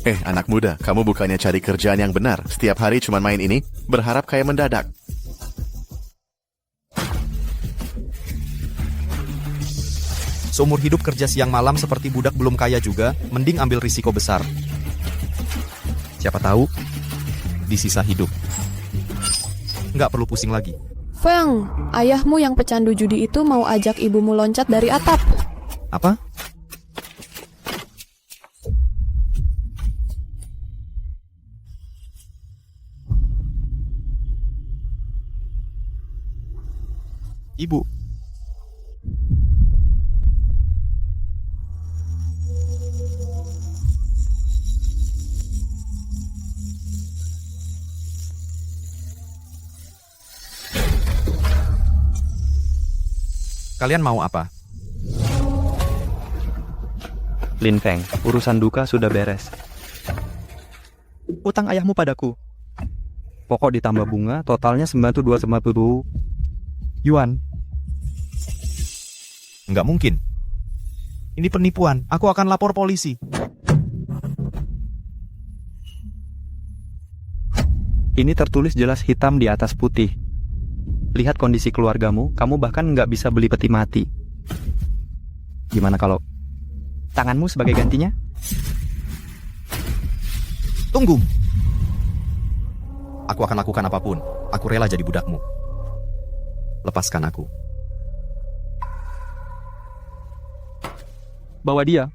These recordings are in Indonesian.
Anak muda, kamu bukannya cari kerjaan yang benar. Setiap hari cuma main ini, berharap kayak mendadak. Seumur hidup kerja siang malam seperti budak belum kaya juga, mending ambil risiko besar. Siapa tahu, di sisa hidup. Nggak perlu pusing lagi. Feng, ayahmu yang pecandu judi itu mau ajak ibumu loncat dari atap. Apa? Ibu. Kalian mau apa? Lin Feng, urusan duka sudah beres. Utang ayahmu padaku. Pokok ditambah bunga, totalnya 92,90 yuan. Nggak mungkin. Ini penipuan. Aku akan lapor polisi. Ini tertulis jelas hitam di atas putih. Lihat kondisi keluargamu, kamu bahkan nggak bisa beli peti mati. Gimana kalau tanganmu sebagai gantinya? Tunggu. Aku akan lakukan apapun. Aku rela jadi budakmu. Lepaskan aku. Bawa dia.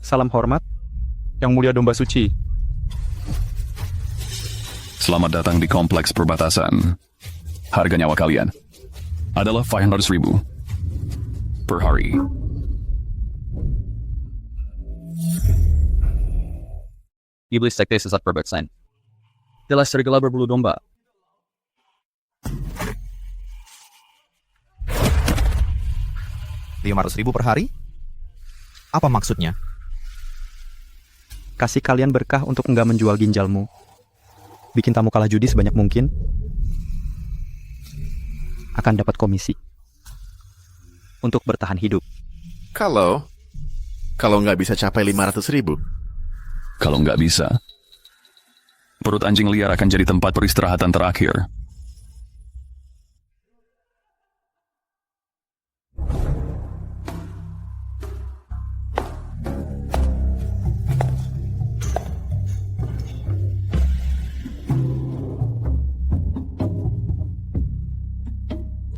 Salam hormat, Yang Mulia Domba Suci. Selamat datang di kompleks perbatasan. Harga nyawa kalian adalah 500.000 per hari. Iblis sekte sesat perbatasan. Telah serigala berbulu domba. $500.000 per hari? Apa maksudnya? Kasih kalian berkah untuk enggak menjual ginjalmu. Bikin tamu kalah judi sebanyak mungkin. Akan dapat komisi. Untuk bertahan hidup. Kalau nggak bisa capai 500.000. Kalau nggak bisa, perut anjing liar akan jadi tempat peristirahatan terakhir.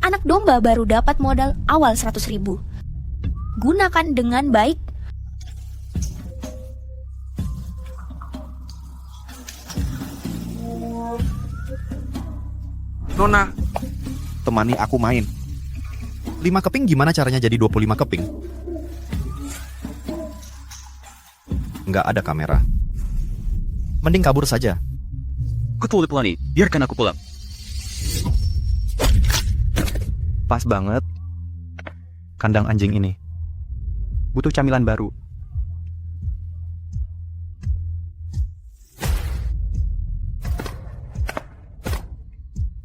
Anak domba baru dapat modal awal 100.000. Gunakan dengan baik. Nona, temani aku main. 5 keping gimana caranya jadi 25 keping? Nggak ada kamera. Mending kabur saja. Ketua Pelani, biarkan aku pulang. Pas banget. Kandang anjing ini. Butuh camilan baru.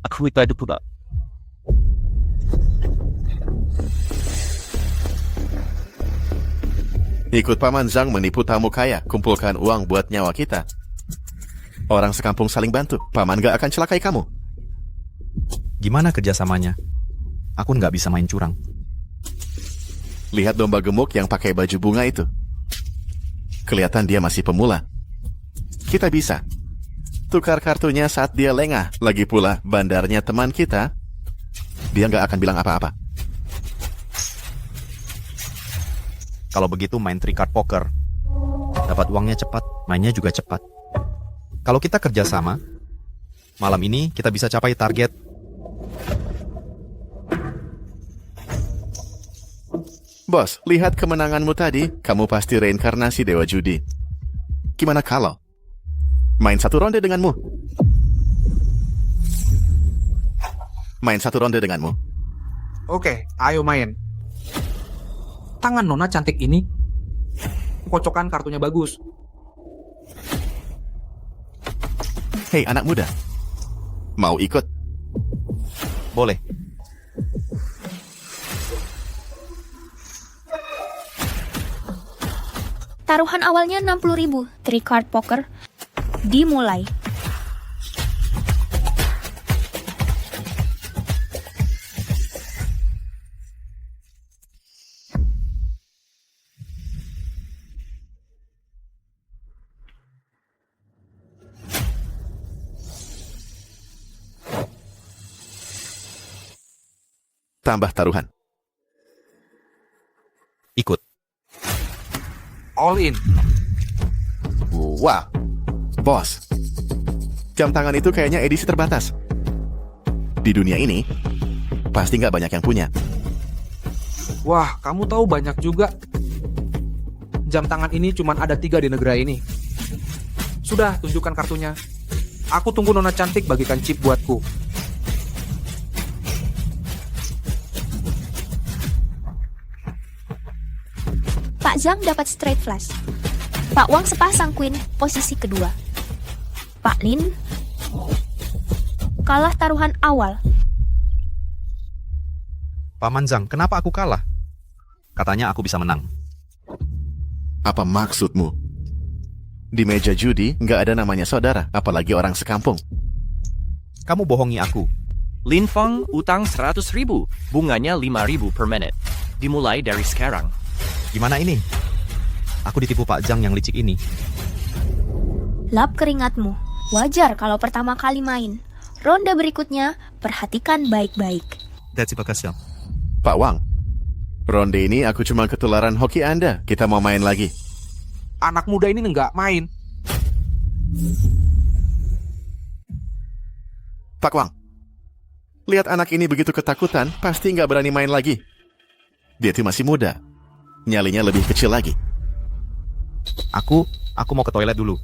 Aku itu pula. Ikut Paman Zhang menipu tamu kaya, kumpulkan uang buat nyawa kita. Orang sekampung saling bantu, Paman gak akan celakai kamu. Gimana kerjasamanya? Aku nggak bisa main curang. Lihat domba gemuk yang pakai baju bunga itu. Kelihatan dia masih pemula. Kita bisa tukar kartunya saat dia lengah. Lagi pula bandarnya teman kita. Dia nggak akan bilang apa-apa. Kalau begitu main 3 card poker. Dapat uangnya cepat, mainnya juga cepat. Kalau kita kerjasama, malam ini kita bisa capai target Bos, lihat kemenanganmu tadi, kamu pasti reinkarnasi Dewa Judi. Gimana kalau main satu ronde denganmu? Main satu ronde denganmu. Oke, ayo main. Tangan Nona cantik ini, kocokan kartunya bagus. Hei anak muda, mau ikut? Boleh. Taruhan awalnya 60.000, 3 card poker. Dimulai. Tambah taruhan. Ikut. All in. Wah, bos, jam tangan itu kayaknya edisi terbatas. Di dunia ini, pasti nggak banyak yang punya. Wah, kamu tahu banyak juga. Jam tangan ini cuma ada 3 di negara ini. Sudah, tunjukkan kartunya. Aku tunggu Nona cantik bagikan chip buatku. Pak Zhang dapat straight flush. Pak Wang sepasang queen, posisi kedua. Pak Lin kalah taruhan awal. Paman Zhang, kenapa aku kalah? Katanya aku bisa menang. Apa maksudmu? Di meja judi nggak ada namanya saudara, apalagi orang sekampung. Kamu bohongi aku. Lin Feng utang 100.000, bunganya 5.000 per menit. Dimulai dari sekarang. Gimana ini? Aku ditipu Pak Zhang yang licik ini. Lap keringatmu. Wajar kalau pertama kali main. Ronde berikutnya, perhatikan baik-baik. Terima kasih. Pak Wang, ronde ini aku cuma ketularan hoki Anda. Kita mau main lagi. Anak muda ini nggak main. Pak Wang, lihat anak ini begitu ketakutan, pasti nggak berani main lagi. Dia tuh masih muda. Nyalinya lebih kecil lagi. Aku mau ke toilet dulu.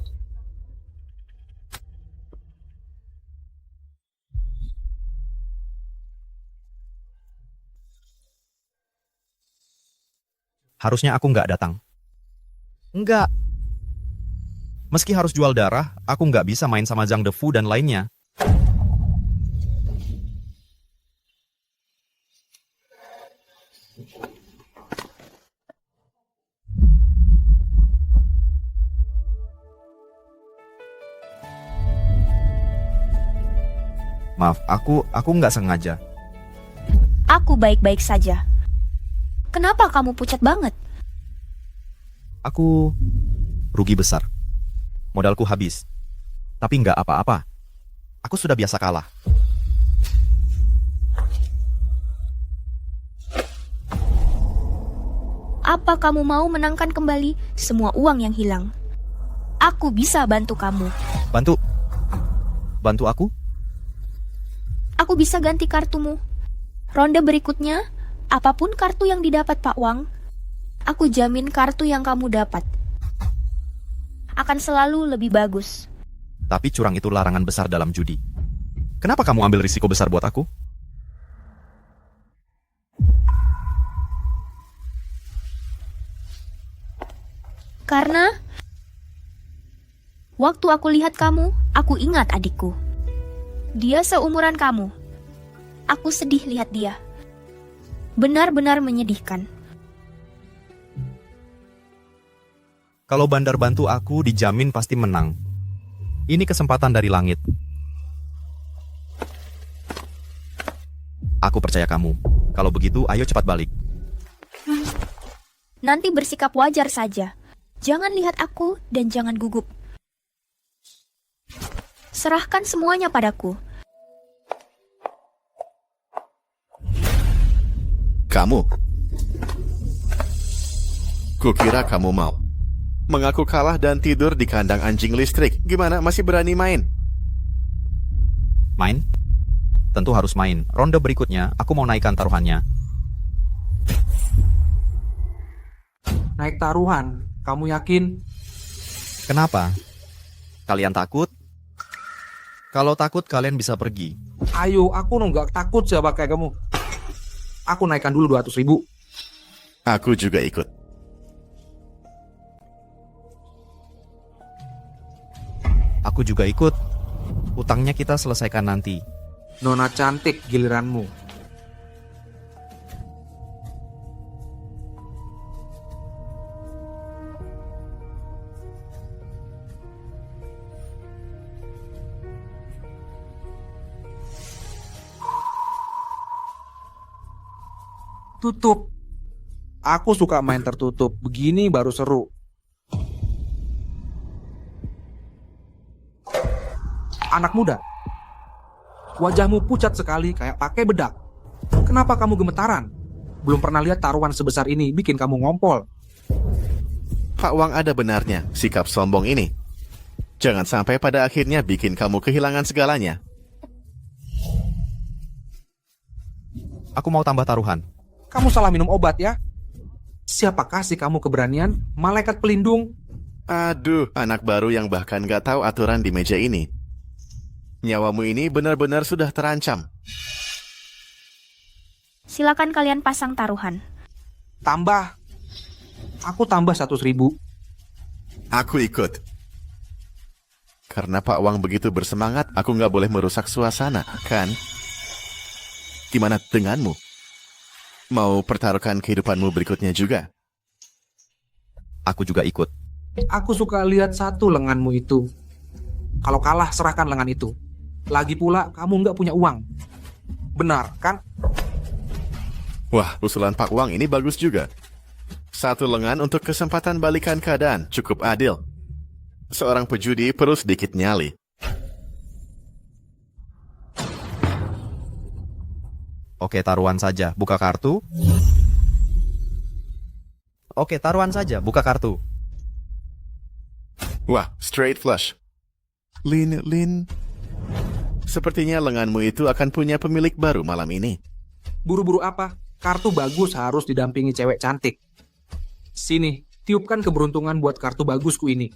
Harusnya aku nggak datang. Enggak. Meski harus jual darah, aku nggak bisa main sama Zhang Defu dan lainnya. Maaf, aku nggak sengaja. Aku baik-baik saja. Kenapa kamu pucat banget? Aku rugi besar. Modalku habis. Tapi nggak apa-apa. Aku sudah biasa kalah. Apa kamu mau menangkan kembali semua uang yang hilang? Aku bisa bantu kamu. Bantu? Bantu aku? Aku bisa ganti kartumu. Ronde berikutnya, apapun kartu yang didapat Pak Wang, aku jamin kartu yang kamu dapat akan selalu lebih bagus. Tapi curang itu larangan besar dalam judi. Kenapa kamu ambil risiko besar buat aku? Karena waktu aku lihat kamu, aku ingat adikku. Dia seumuran kamu. Aku sedih lihat dia. Benar-benar menyedihkan. Kalau Bandar bantu aku, dijamin pasti menang. Ini kesempatan dari langit. Aku percaya kamu. Kalau begitu, ayo cepat balik. Nanti bersikap wajar saja. Jangan lihat aku dan jangan gugup. Serahkan semuanya padaku. Kamu? Kukira kamu mau mengaku kalah dan tidur di kandang anjing listrik. Gimana, masih berani main? Main? Tentu harus main. Ronde berikutnya, aku mau naikkan taruhannya. naik taruhan. Kamu yakin? Kenapa? Kalian takut? Kalau takut kalian bisa pergi. Ayo, aku nggak takut siapa kayak kamu. Aku naikkan dulu 200.000. Aku juga ikut. Aku juga ikut. Utangnya kita selesaikan nanti. Nona cantik, giliranmu. Tutup. Aku suka main tertutup. Begini baru seru. Anak muda, wajahmu pucat sekali kayak pakai bedak. Kenapa kamu gemetaran? Belum pernah lihat taruhan sebesar ini bikin kamu ngompol. Pak Wang ada benarnya sikap sombong ini. Jangan sampai pada akhirnya bikin kamu kehilangan segalanya. Aku mau tambah taruhan. Kamu salah minum obat ya? Siapa kasih kamu keberanian? Malaikat pelindung? Aduh, anak baru yang bahkan gak tahu aturan di meja ini. Nyawamu ini benar-benar sudah terancam. Silakan kalian pasang taruhan. Tambah. Aku tambah 100.000. Aku ikut. Karena Pak Wang begitu bersemangat, aku gak boleh merusak suasana, kan? Gimana denganmu? Mau pertaruhkan kehidupanmu berikutnya juga? Aku juga ikut. Aku suka lihat satu lenganmu itu. Kalau kalah, serahkan lengan itu. Lagi pula, kamu nggak punya uang. Benar, kan? Wah, usulan Pak Wang ini bagus juga. Satu lengan untuk kesempatan balikan keadaan, cukup adil. Seorang pejudi perlu sedikit nyali. Oke, taruhan saja. Buka kartu. Oke, taruhan saja. Buka kartu. Wah, straight flush. Lin. Sepertinya lenganmu itu akan punya pemilik baru malam ini. Buru-buru apa? Kartu bagus harus didampingi cewek cantik. Sini, tiupkan keberuntungan buat kartu bagusku ini.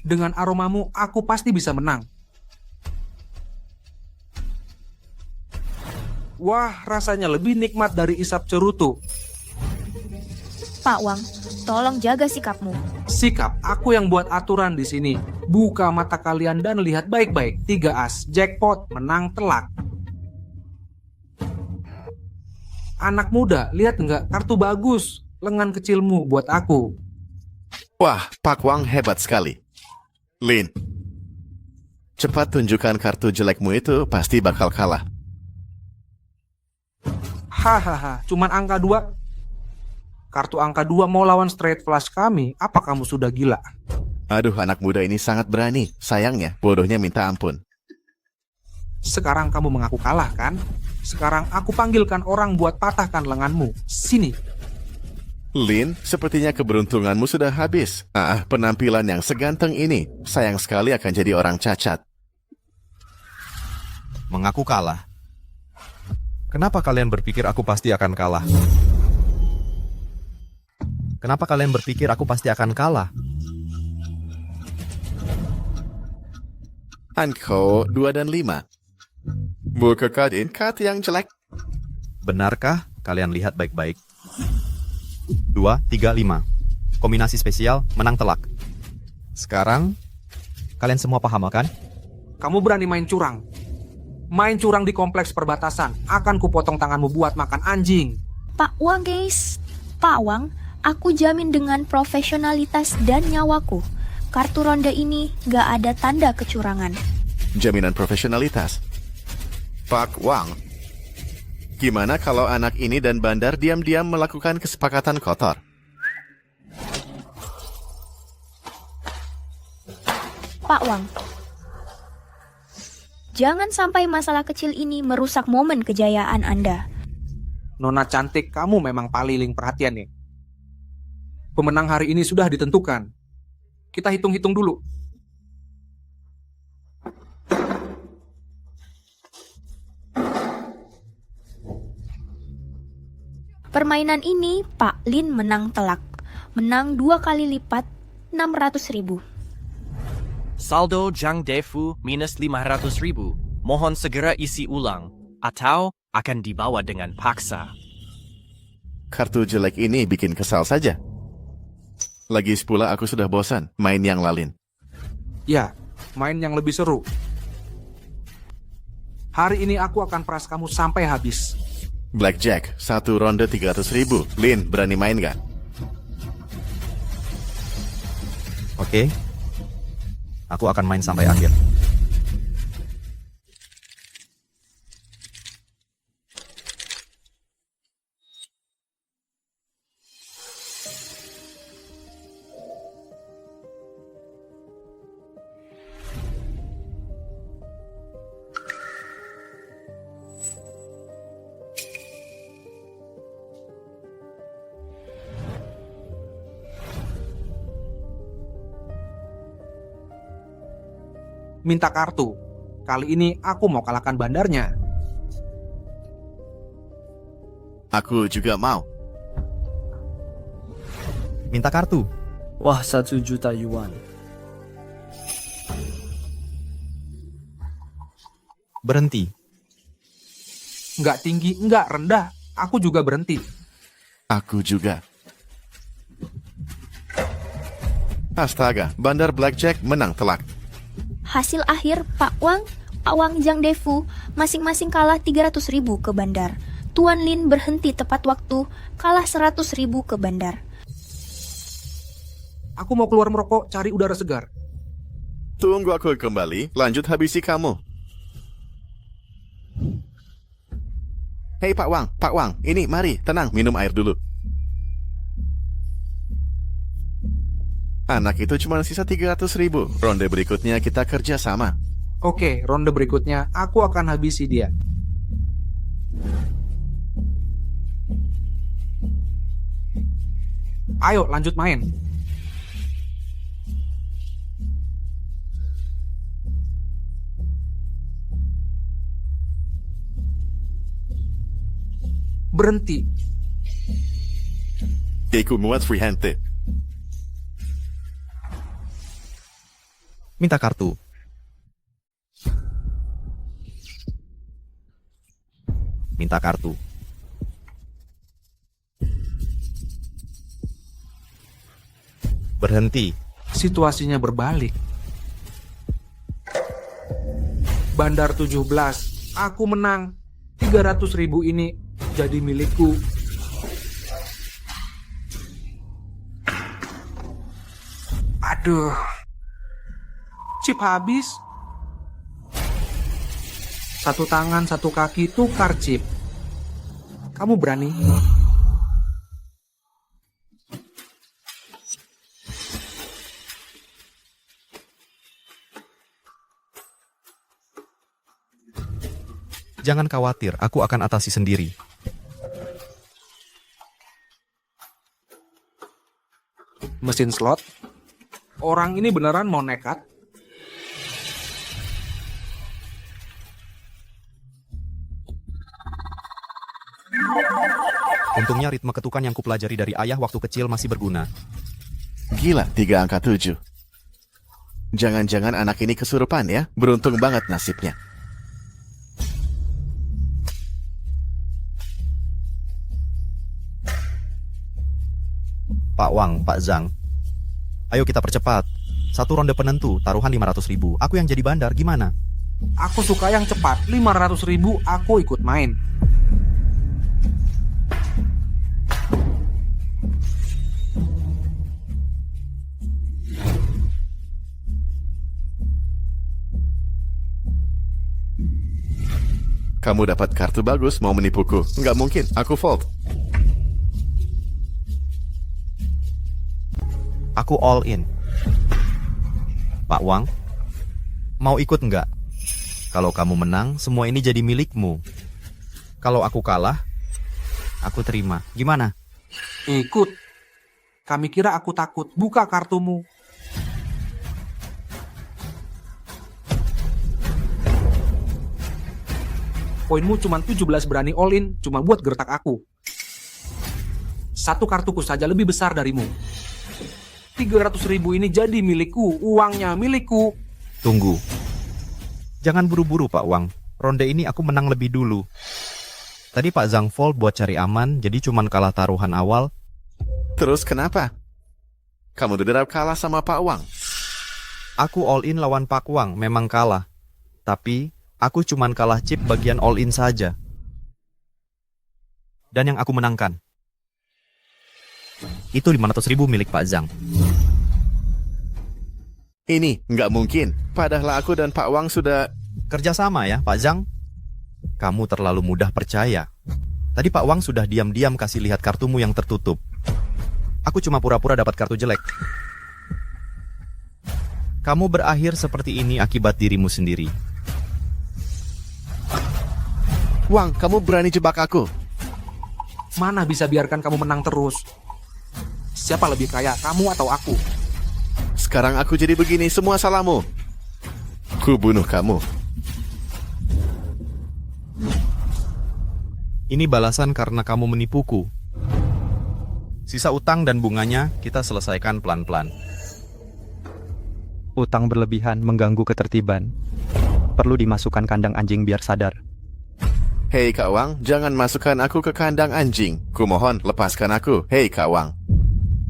Dengan aromamu, aku pasti bisa menang. Wah, rasanya lebih nikmat dari isap cerutu. Pak Wang, tolong jaga sikapmu. Sikap, aku yang buat aturan di sini. Buka mata kalian dan lihat baik-baik. 3 as, jackpot, menang telak. Anak muda, lihat nggak? Kartu bagus. Lengan kecilmu buat aku. Wah, Pak Wang hebat sekali. Lin, cepat tunjukkan kartu jelekmu itu, pasti bakal kalah. Hahaha, cuman angka 2. Kartu angka 2 mau lawan straight flush kami. Apa kamu sudah gila? Aduh, anak muda ini sangat berani. Sayangnya, bodohnya minta ampun. Sekarang kamu mengaku kalah kan? Sekarang aku panggilkan orang buat patahkan lenganmu. Sini. Lin, sepertinya keberuntunganmu sudah habis. Penampilan yang seganteng ini, sayang sekali akan jadi orang cacat. Mengaku kalah. Kenapa kalian berpikir aku pasti akan kalah? Kenapa kalian berpikir aku pasti akan kalah? Anko 2 dan 5. Buka kartu yang jelek. Benarkah? Kalian lihat baik-baik. 2, 3, 5. Kombinasi spesial, menang telak. Sekarang, kalian semua paham kan? Kamu berani main curang. Main curang di kompleks perbatasan. Akan kupotong tanganmu buat makan anjing. Pak Wang, guys. Pak Wang, aku jamin dengan profesionalitas dan nyawaku. Kartu ronde ini gak ada tanda kecurangan. Jaminan profesionalitas. Pak Wang, gimana kalau anak ini dan Bandar diam-diam melakukan kesepakatan kotor? Pak Wang, jangan sampai masalah kecil ini merusak momen kejayaan Anda. Nona cantik, kamu memang paling perhatian nih. Pemenang hari ini sudah ditentukan. Kita hitung-hitung dulu. Permainan ini Pak Lin menang telak. Menang 2 kali lipat, 600.000. Saldo Jang Defu minus 500.000. Mohon segera isi ulang, atau akan dibawa dengan paksa. Kartu jelek ini bikin kesal saja. Lagi pula aku sudah bosan main yang lain. Ya, main yang lebih seru. Hari ini aku akan peras kamu sampai habis. Blackjack, 1 ronde 300.000. Lin, berani main gak? Oke. Aku akan main sampai akhir. Minta kartu. Kali ini aku mau kalahkan bandarnya. Aku juga mau. Minta kartu. Wah, 1 juta yuan. Berhenti. Nggak tinggi, nggak rendah. Aku juga berhenti. Aku juga. Astaga, bandar Blackjack menang telak. Hasil akhir Pak Wang Jang Defu masing-masing kalah 300.000 ke bandar. Tuan Lin berhenti tepat waktu, kalah 100.000 ke bandar. Aku mau keluar merokok, cari udara segar. Tunggu aku kembali, lanjut habisi kamu. Hei Pak Wang, ini mari, tenang, minum air dulu. Anak itu cuma sisa 300.000. Ronde berikutnya kita kerja sama. Oke, ronde berikutnya aku akan habisi dia. Ayo, lanjut main. Berhenti. Deku muat freehand. Minta kartu. Minta kartu. Berhenti. Situasinya berbalik. Bandar 17, aku menang. 300.000 ini jadi milikku. Aduh. Chip habis. 1 tangan, 1 kaki, tukar chip. Kamu berani? Jangan khawatir, aku akan atasi sendiri. Mesin slot? Orang ini beneran mau nekat? Untungnya ritme ketukan yang kupelajari dari ayah waktu kecil masih berguna. Gila, 3 angka 7. Jangan-jangan anak ini kesurupan ya? Beruntung banget nasibnya. Pak Wang, Pak Zhang. Ayo kita percepat. 1 ronde penentu, taruhan 500.000. Aku yang jadi bandar, gimana? Aku suka yang cepat. 500.000 aku ikut main. Kamu dapat kartu bagus, mau menipuku. Nggak mungkin, aku fold. Aku all in. Pak Wang, mau ikut nggak? Kalau kamu menang, semua ini jadi milikmu. Kalau aku kalah, aku terima. Gimana? Ikut. Kami kira aku takut. Buka kartumu. Poinmu cuma 17, berani all in, cuma buat gertak aku. Satu kartuku saja lebih besar darimu. 300.000 ini jadi milikku, uangnya milikku. Tunggu. Jangan buru-buru Pak Wang. Ronde ini aku menang lebih dulu. Tadi Pak Zhang fold buat cari aman, jadi cuman kalah taruhan awal. Terus kenapa? Kamu udah kalah sama Pak Wang. Aku all in lawan Pak Wang, memang kalah. Tapi, aku cuman kalah chip bagian all in saja. Dan yang aku menangkan, itu 500.000 milik Pak Zhang. Ini nggak mungkin. Padahal aku dan Pak Wang sudah... Kerjasama ya, Pak Zhang? Kamu terlalu mudah percaya. Tadi Pak Wang sudah diam-diam kasih lihat kartumu yang tertutup. Aku cuma pura-pura dapat kartu jelek. Kamu berakhir seperti ini akibat dirimu sendiri. Wang, kamu berani jebak aku. Mana bisa biarkan kamu menang terus? Siapa lebih kaya, kamu atau aku? Sekarang aku jadi begini, semua salahmu. Ku bunuh kamu. Ini balasan karena kamu menipuku. Sisa utang dan bunganya kita selesaikan pelan-pelan. Utang berlebihan mengganggu ketertiban. Perlu dimasukkan kandang anjing biar sadar. Hei Kak Wang, jangan masukkan aku ke kandang anjing. Kumohon, lepaskan aku. Hei Kak Wang.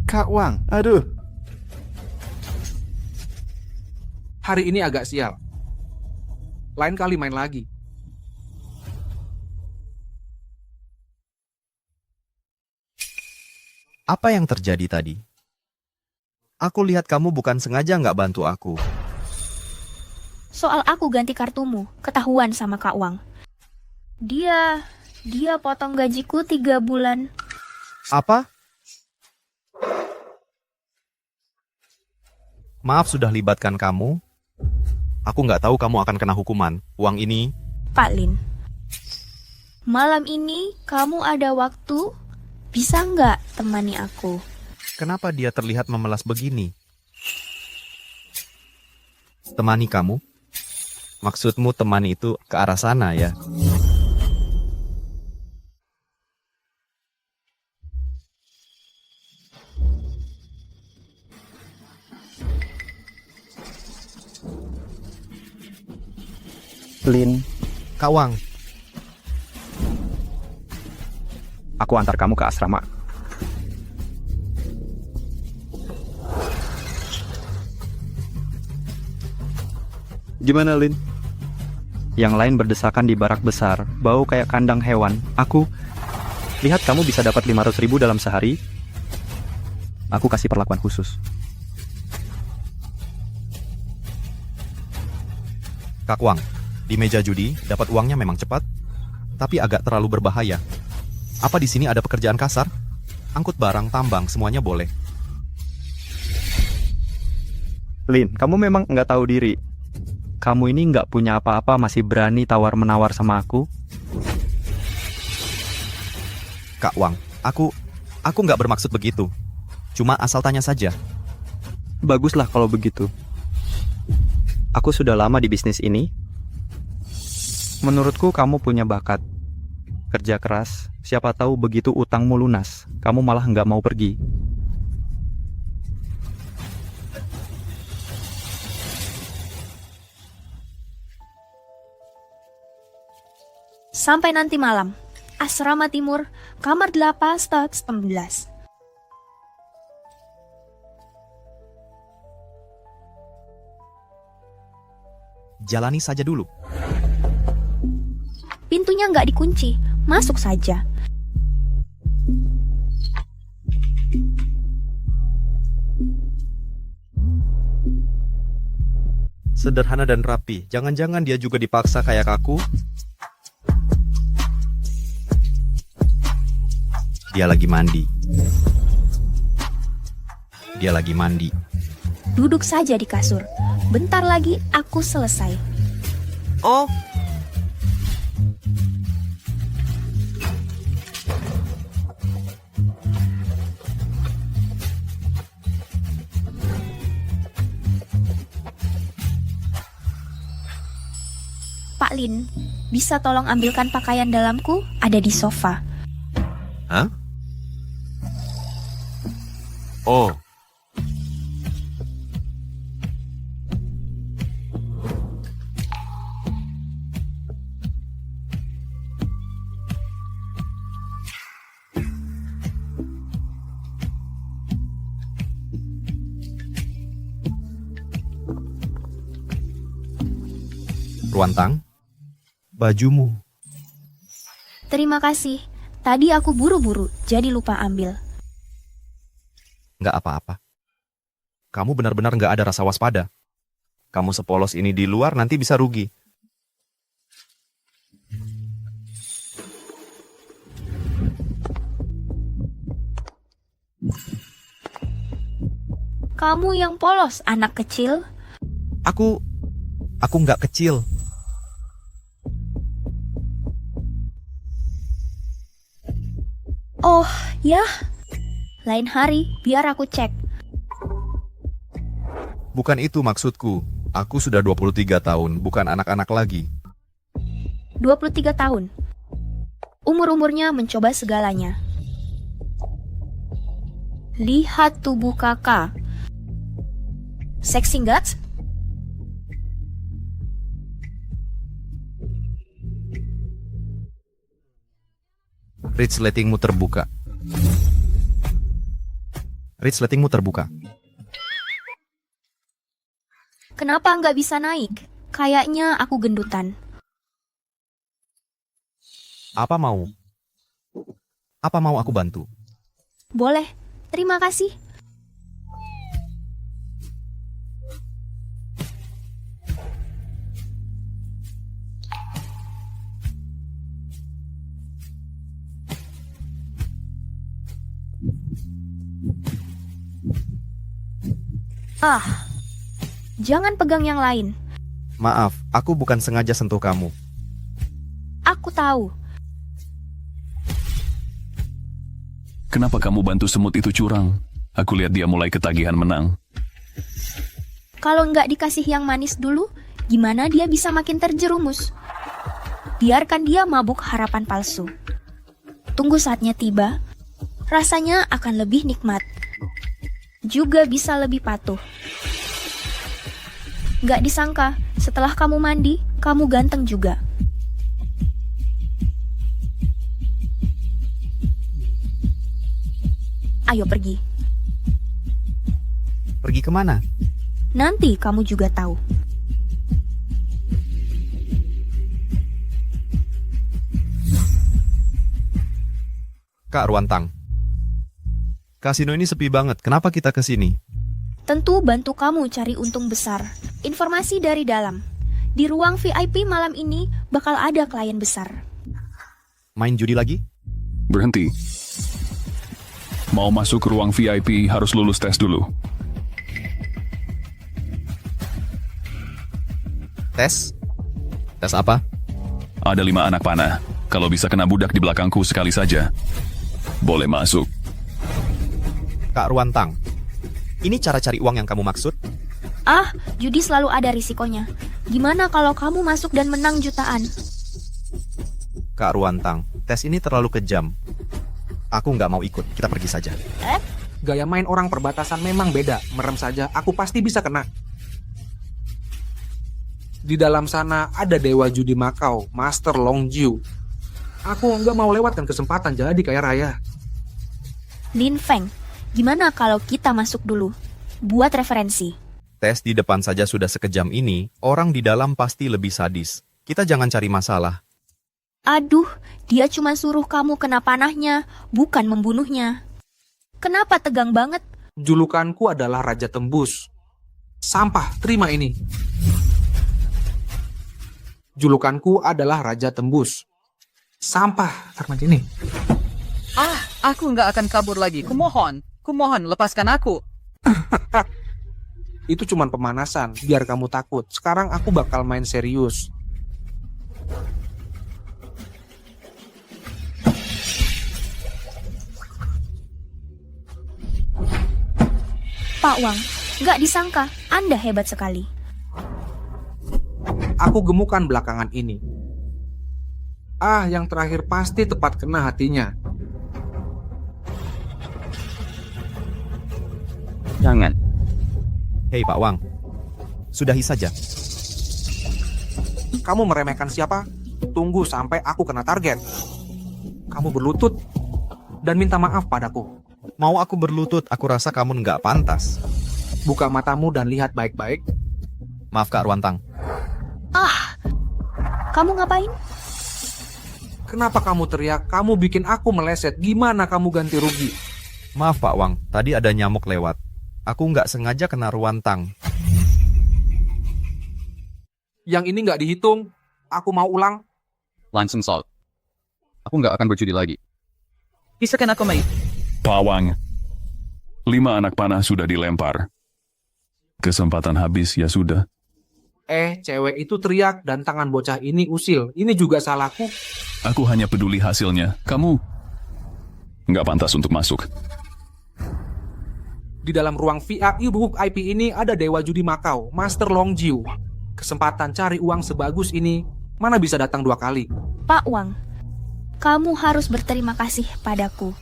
Kak Wang, aduh. Hari ini agak sial. Lain kali main lagi. Apa yang terjadi tadi? Aku lihat kamu bukan sengaja nggak bantu aku. Soal aku ganti kartumu, ketahuan sama Kak Wang. Dia potong gajiku 3 bulan. Apa? Maaf sudah libatkan kamu. Aku nggak tahu kamu akan kena hukuman. Uang ini... Pak Lin, malam ini kamu ada waktu? Bisa nggak temani aku? Kenapa dia terlihat memelas begini? Temani kamu? Maksudmu temani itu ke arah sana ya? Lin, Kak Wang, aku antar kamu ke asrama. Gimana, Lin? Yang lain berdesakan di barak besar, bau kayak kandang hewan. Aku lihat kamu bisa dapat 500.000 dalam sehari. Aku kasih perlakuan khusus. Kak Wang, di meja judi dapat uangnya memang cepat, tapi agak terlalu berbahaya. Apa di sini ada pekerjaan kasar? Angkut barang, tambang, semuanya boleh. Lin, kamu memang nggak tahu diri. Kamu ini nggak punya apa-apa masih berani tawar-menawar sama aku? Kak Wang, aku nggak bermaksud begitu. Cuma asal tanya saja. Baguslah kalau begitu. Aku sudah lama di bisnis ini. Menurutku kamu punya bakat. Kerja keras, siapa tahu begitu utangmu lunas, kamu malah nggak mau pergi. Sampai nanti malam. Asrama Timur, kamar 8, stat 19. Jalani saja dulu. Pintunya nggak dikunci, masuk saja. Sederhana dan rapi. Jangan-jangan dia juga dipaksa kayak aku. Dia lagi mandi. Dia lagi mandi. Duduk saja di kasur. Bentar lagi aku selesai. Oh, Pak Lin, bisa tolong ambilkan pakaian dalamku? Ada di sofa. Hah? Oh, Ruantang, bajumu. Terima kasih. Tadi aku buru-buru, jadi lupa ambil. Nggak apa-apa. Kamu benar-benar nggak ada rasa waspada. Kamu sepolos ini di luar nanti bisa rugi. Kamu yang polos, anak kecil. Aku nggak kecil. Oh, ya. Lain hari, biar aku cek. Bukan itu maksudku. Aku sudah 23 tahun, bukan anak-anak lagi. 23 tahun. Umur-umurnya mencoba segalanya. Lihat tubuh kakak. Seksi nggak? Resletingmu terbuka. Resletingmu terbuka. Kenapa nggak bisa naik? Kayaknya aku gendutan. Apa mau? Apa mau aku bantu? Boleh, terima kasih. Ah, jangan pegang yang lain. Maaf, aku bukan sengaja sentuh kamu. Aku tahu. Kenapa kamu bantu semut itu curang? Aku lihat dia mulai ketagihan menang. Kalau nggak dikasih yang manis dulu, gimana dia bisa makin terjerumus? Biarkan dia mabuk harapan palsu. Tunggu saatnya tiba, rasanya akan lebih nikmat. Juga bisa lebih patuh. Nggak disangka, setelah kamu mandi, kamu ganteng juga. Ayo pergi. Pergi kemana? Nanti kamu juga tahu. Kak Ruantang. Kasino ini sepi banget. Kenapa kita ke sini? Tentu bantu kamu cari untung besar. Informasi dari dalam. Di ruang VIP malam ini bakal ada klien besar. Main judi lagi? Berhenti. Mau masuk ke ruang VIP harus lulus tes dulu. Tes? Tes apa? Ada 5 anak panah. Kalau bisa kena budak di belakangku sekali saja, boleh masuk. Kak Ruantang, ini cara cari uang yang kamu maksud? Ah, judi selalu ada risikonya. Gimana kalau kamu masuk dan menang jutaan? Kak Ruantang, tes ini terlalu kejam. Aku nggak mau ikut, kita pergi saja. Gaya main orang perbatasan memang beda. Merem saja, aku pasti bisa kena. Di dalam sana ada dewa judi Makau, Master Longjiu. Aku nggak mau lewatkan kesempatan jadi kaya raya. Lin Feng, gimana kalau kita masuk dulu? Buat referensi. Tes di depan saja sudah sekejam ini, orang di dalam pasti lebih sadis. Kita jangan cari masalah. Aduh, dia cuma suruh kamu kena panahnya, bukan membunuhnya. Kenapa tegang banget? Julukanku adalah Raja Tembus. Sampah, terima ini. Julukanku adalah Raja Tembus. Sampah, terima ini. Ah, aku nggak akan kabur lagi. Kumohon, lepaskan aku. Itu cuma pemanasan, biar kamu takut. Sekarang aku bakal main serius. Pak Wang, nggak disangka, Anda hebat sekali. Aku gemukan belakangan ini. Ah, yang terakhir pasti tepat kena hatinya. Jangan. Hei Pak Wang, sudahi saja. Kamu meremehkan siapa? Tunggu sampai aku kena target. Kamu berlutut dan minta maaf padaku. Mau aku berlutut, aku rasa kamu nggak pantas. Buka matamu dan lihat baik-baik. Maaf Kak Ruantang. Kamu ngapain? Kenapa kamu teriak? Kamu bikin aku meleset. Gimana kamu ganti rugi? Maaf Pak Wang, tadi ada nyamuk lewat. Aku nggak sengaja kena Ruantang. Yang ini nggak dihitung. Aku mau ulang. Langsung salt. Aku nggak akan berjudi lagi. Bisakah aku main? Pawang. 5 anak panah sudah dilempar. Kesempatan habis ya sudah. Cewek itu teriak dan tangan bocah ini usil. Ini juga salahku. Aku hanya peduli hasilnya. Kamu nggak pantas untuk masuk. Di dalam ruang VIP ini ada Dewa Judi Macau, Master Long Jiu. Kesempatan cari uang sebagus ini mana bisa datang 2 kali. Pak Wang, kamu harus berterima kasih padaku.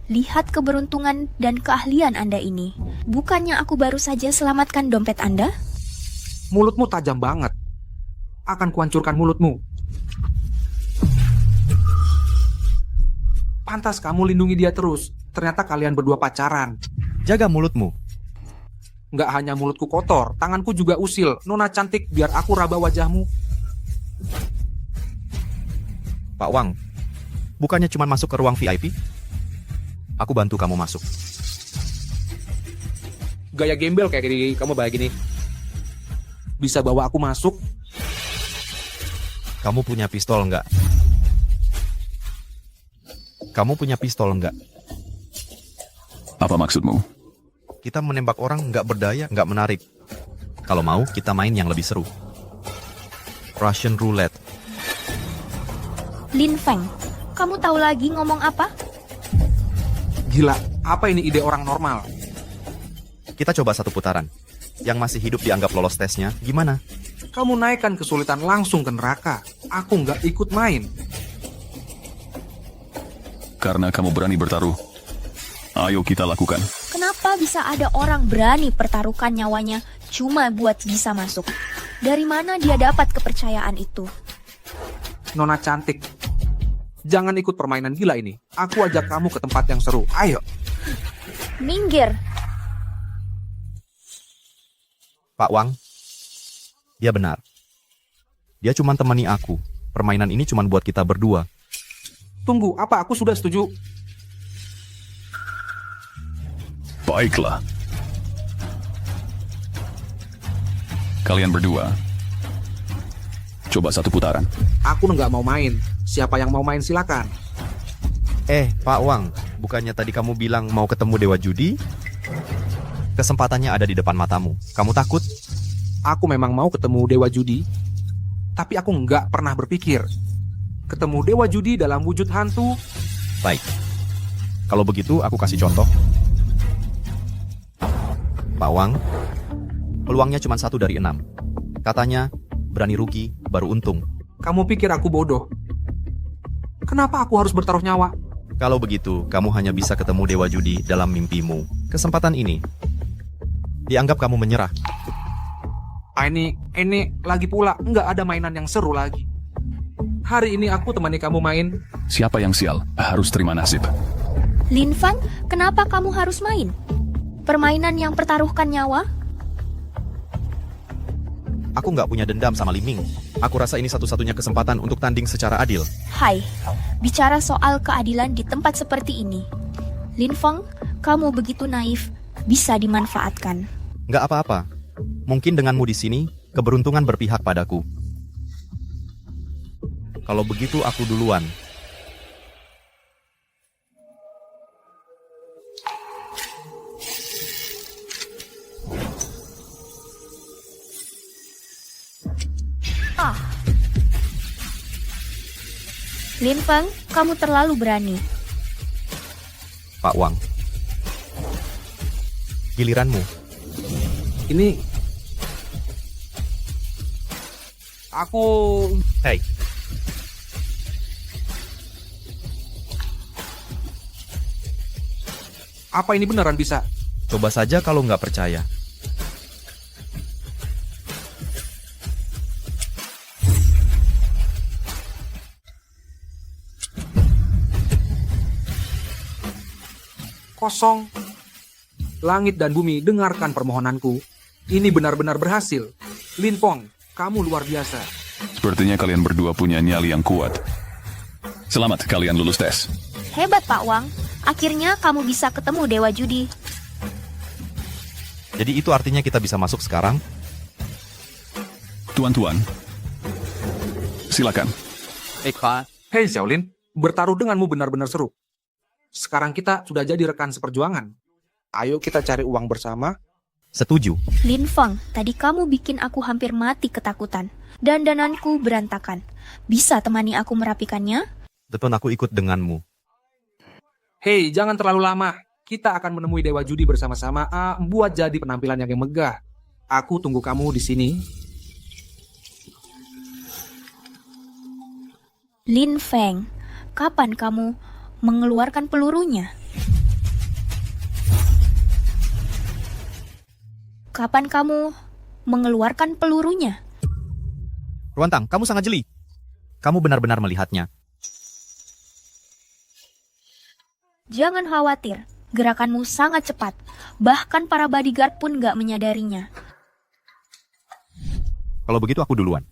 Lihat keberuntungan dan keahlian Anda ini. Bukannya aku baru saja selamatkan dompet Anda? Mulutmu tajam banget. Akan kuhancurkan mulutmu. Pantas kamu lindungi dia terus. Ternyata kalian berdua pacaran. Jaga mulutmu. Nggak hanya mulutku kotor, tanganku juga usil. Nona cantik, biar aku raba wajahmu. Pak Wang, bukannya cuma masuk ke ruang VIP? Aku bantu kamu masuk. Gaya gembel kayak gini, kamu kayak gini. Bisa bawa aku masuk? Kamu punya pistol nggak? Kamu punya pistol nggak? Apa maksudmu? Kita menembak orang nggak berdaya, nggak menarik. Kalau mau, kita main yang lebih seru. Russian Roulette. Lin Feng, kamu tahu lagi ngomong apa? Gila, apa ini ide orang normal? Kita coba satu putaran. Yang masih hidup dianggap lolos tesnya, gimana? Kamu naikkan kesulitan langsung ke neraka. Aku nggak ikut main. Karena kamu berani bertaruh. Ayo kita lakukan. Kenapa bisa ada orang berani pertaruhkan nyawanya cuma buat bisa masuk? Dari mana dia dapat kepercayaan itu? Nona cantik, jangan ikut permainan gila ini. Aku ajak kamu ke tempat yang seru. Ayo. Minggir. Pak Wang, dia benar. Dia cuma temani aku. Permainan ini cuma buat kita berdua. Tunggu, apa aku sudah setuju? Baiklah. Kalian berdua, coba satu putaran. Aku nggak mau main. Siapa yang mau main silakan. Pak Wang, bukannya tadi kamu bilang mau ketemu Dewa Judi? Kesempatannya ada di depan matamu. Kamu takut? Aku memang mau ketemu Dewa Judi, tapi aku nggak pernah berpikir ketemu Dewa Judi dalam wujud hantu. Baik. Kalau begitu, aku kasih contoh. Pak Wang, peluangnya cuma 1 dari 6. Katanya, berani rugi, baru untung. Kamu pikir aku bodoh? Kenapa aku harus bertaruh nyawa? Kalau begitu, kamu hanya bisa ketemu Dewa Judi dalam mimpimu. Kesempatan ini dianggap kamu menyerah. Ini lagi pula nggak ada mainan yang seru lagi. Hari ini aku temani kamu main. Siapa yang sial harus terima nasib. Lin Feng, kenapa kamu harus main? Permainan yang pertaruhkan nyawa? Aku nggak punya dendam sama Liming. Aku rasa ini satu-satunya kesempatan untuk tanding secara adil. Hai, bicara soal keadilan di tempat seperti ini. Lin Feng, kamu begitu naif, bisa dimanfaatkan. Nggak apa-apa. Mungkin denganmu di sini, keberuntungan berpihak padaku. Kalau begitu aku duluan. Lin Feng, kamu terlalu berani. Pak Wang, giliranmu. Ini aku... Hei. Apa ini beneran bisa? Coba saja kalau nggak percaya. Kosong. Langit dan bumi, dengarkan permohonanku. Ini benar-benar berhasil. Lin Fong, kamu luar biasa. Sepertinya kalian berdua punya nyali yang kuat. Selamat kalian lulus tes. Hebat Pak Wang. Akhirnya kamu bisa ketemu Dewa Judi. Jadi itu artinya kita bisa masuk sekarang? Tuan-tuan, silakan. Eka, Hei Xiaolin, bertaruh denganmu benar-benar seru. Sekarang kita sudah jadi rekan seperjuangan. Ayo kita cari uang bersama. Setuju. Lin Feng, tadi kamu bikin aku hampir mati ketakutan. Dandananku berantakan. Bisa temani aku merapikannya? Depan aku ikut denganmu. Hei, jangan terlalu lama. Kita akan menemui Dewa Judi bersama-sama. Buat jadi penampilan yang megah. Aku tunggu kamu di sini. Lin Feng, kapan kamu mengeluarkan pelurunya? Kapan kamu mengeluarkan pelurunya? Ruantang, kamu sangat jeli. Kamu benar-benar melihatnya. Jangan khawatir, gerakanmu sangat cepat. Bahkan para bodyguard pun gak menyadarinya. Kalau begitu aku duluan.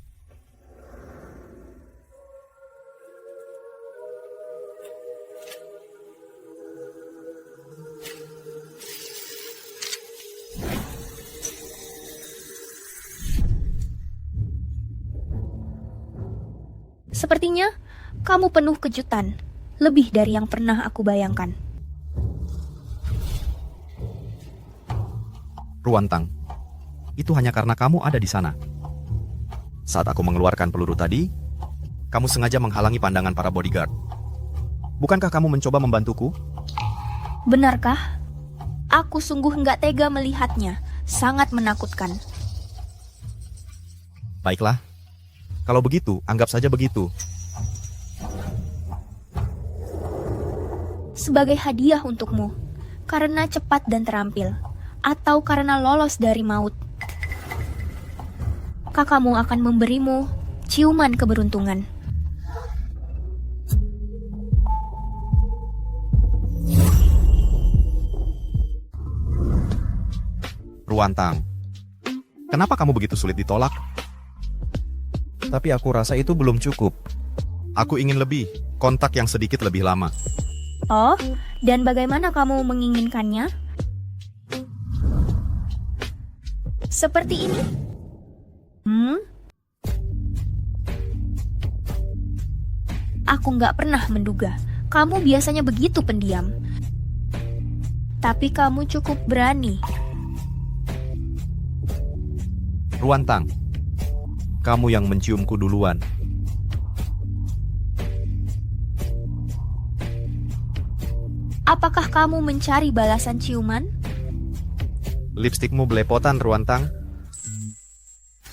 Sepertinya kamu penuh kejutan, lebih dari yang pernah aku bayangkan. Ruantang, itu hanya karena kamu ada di sana. Saat aku mengeluarkan peluru tadi, kamu sengaja menghalangi pandangan para bodyguard. Bukankah kamu mencoba membantuku? Benarkah? Aku sungguh nggak tega melihatnya, sangat menakutkan. Baiklah, kalau begitu, anggap saja begitu. Sebagai hadiah untukmu, karena cepat dan terampil, atau karena lolos dari maut, kakakmu akan memberimu ciuman keberuntungan. Ruantang, kenapa kamu begitu sulit ditolak? Tapi aku rasa itu belum cukup. Aku ingin lebih, kontak yang sedikit lebih lama. Oh, dan bagaimana kamu menginginkannya? Seperti ini? Aku nggak pernah menduga kamu biasanya begitu pendiam. Tapi kamu cukup berani. Ruantang, kamu yang menciumku duluan. Apakah kamu mencari balasan ciuman? Lipstikmu belepotan, Ruantang.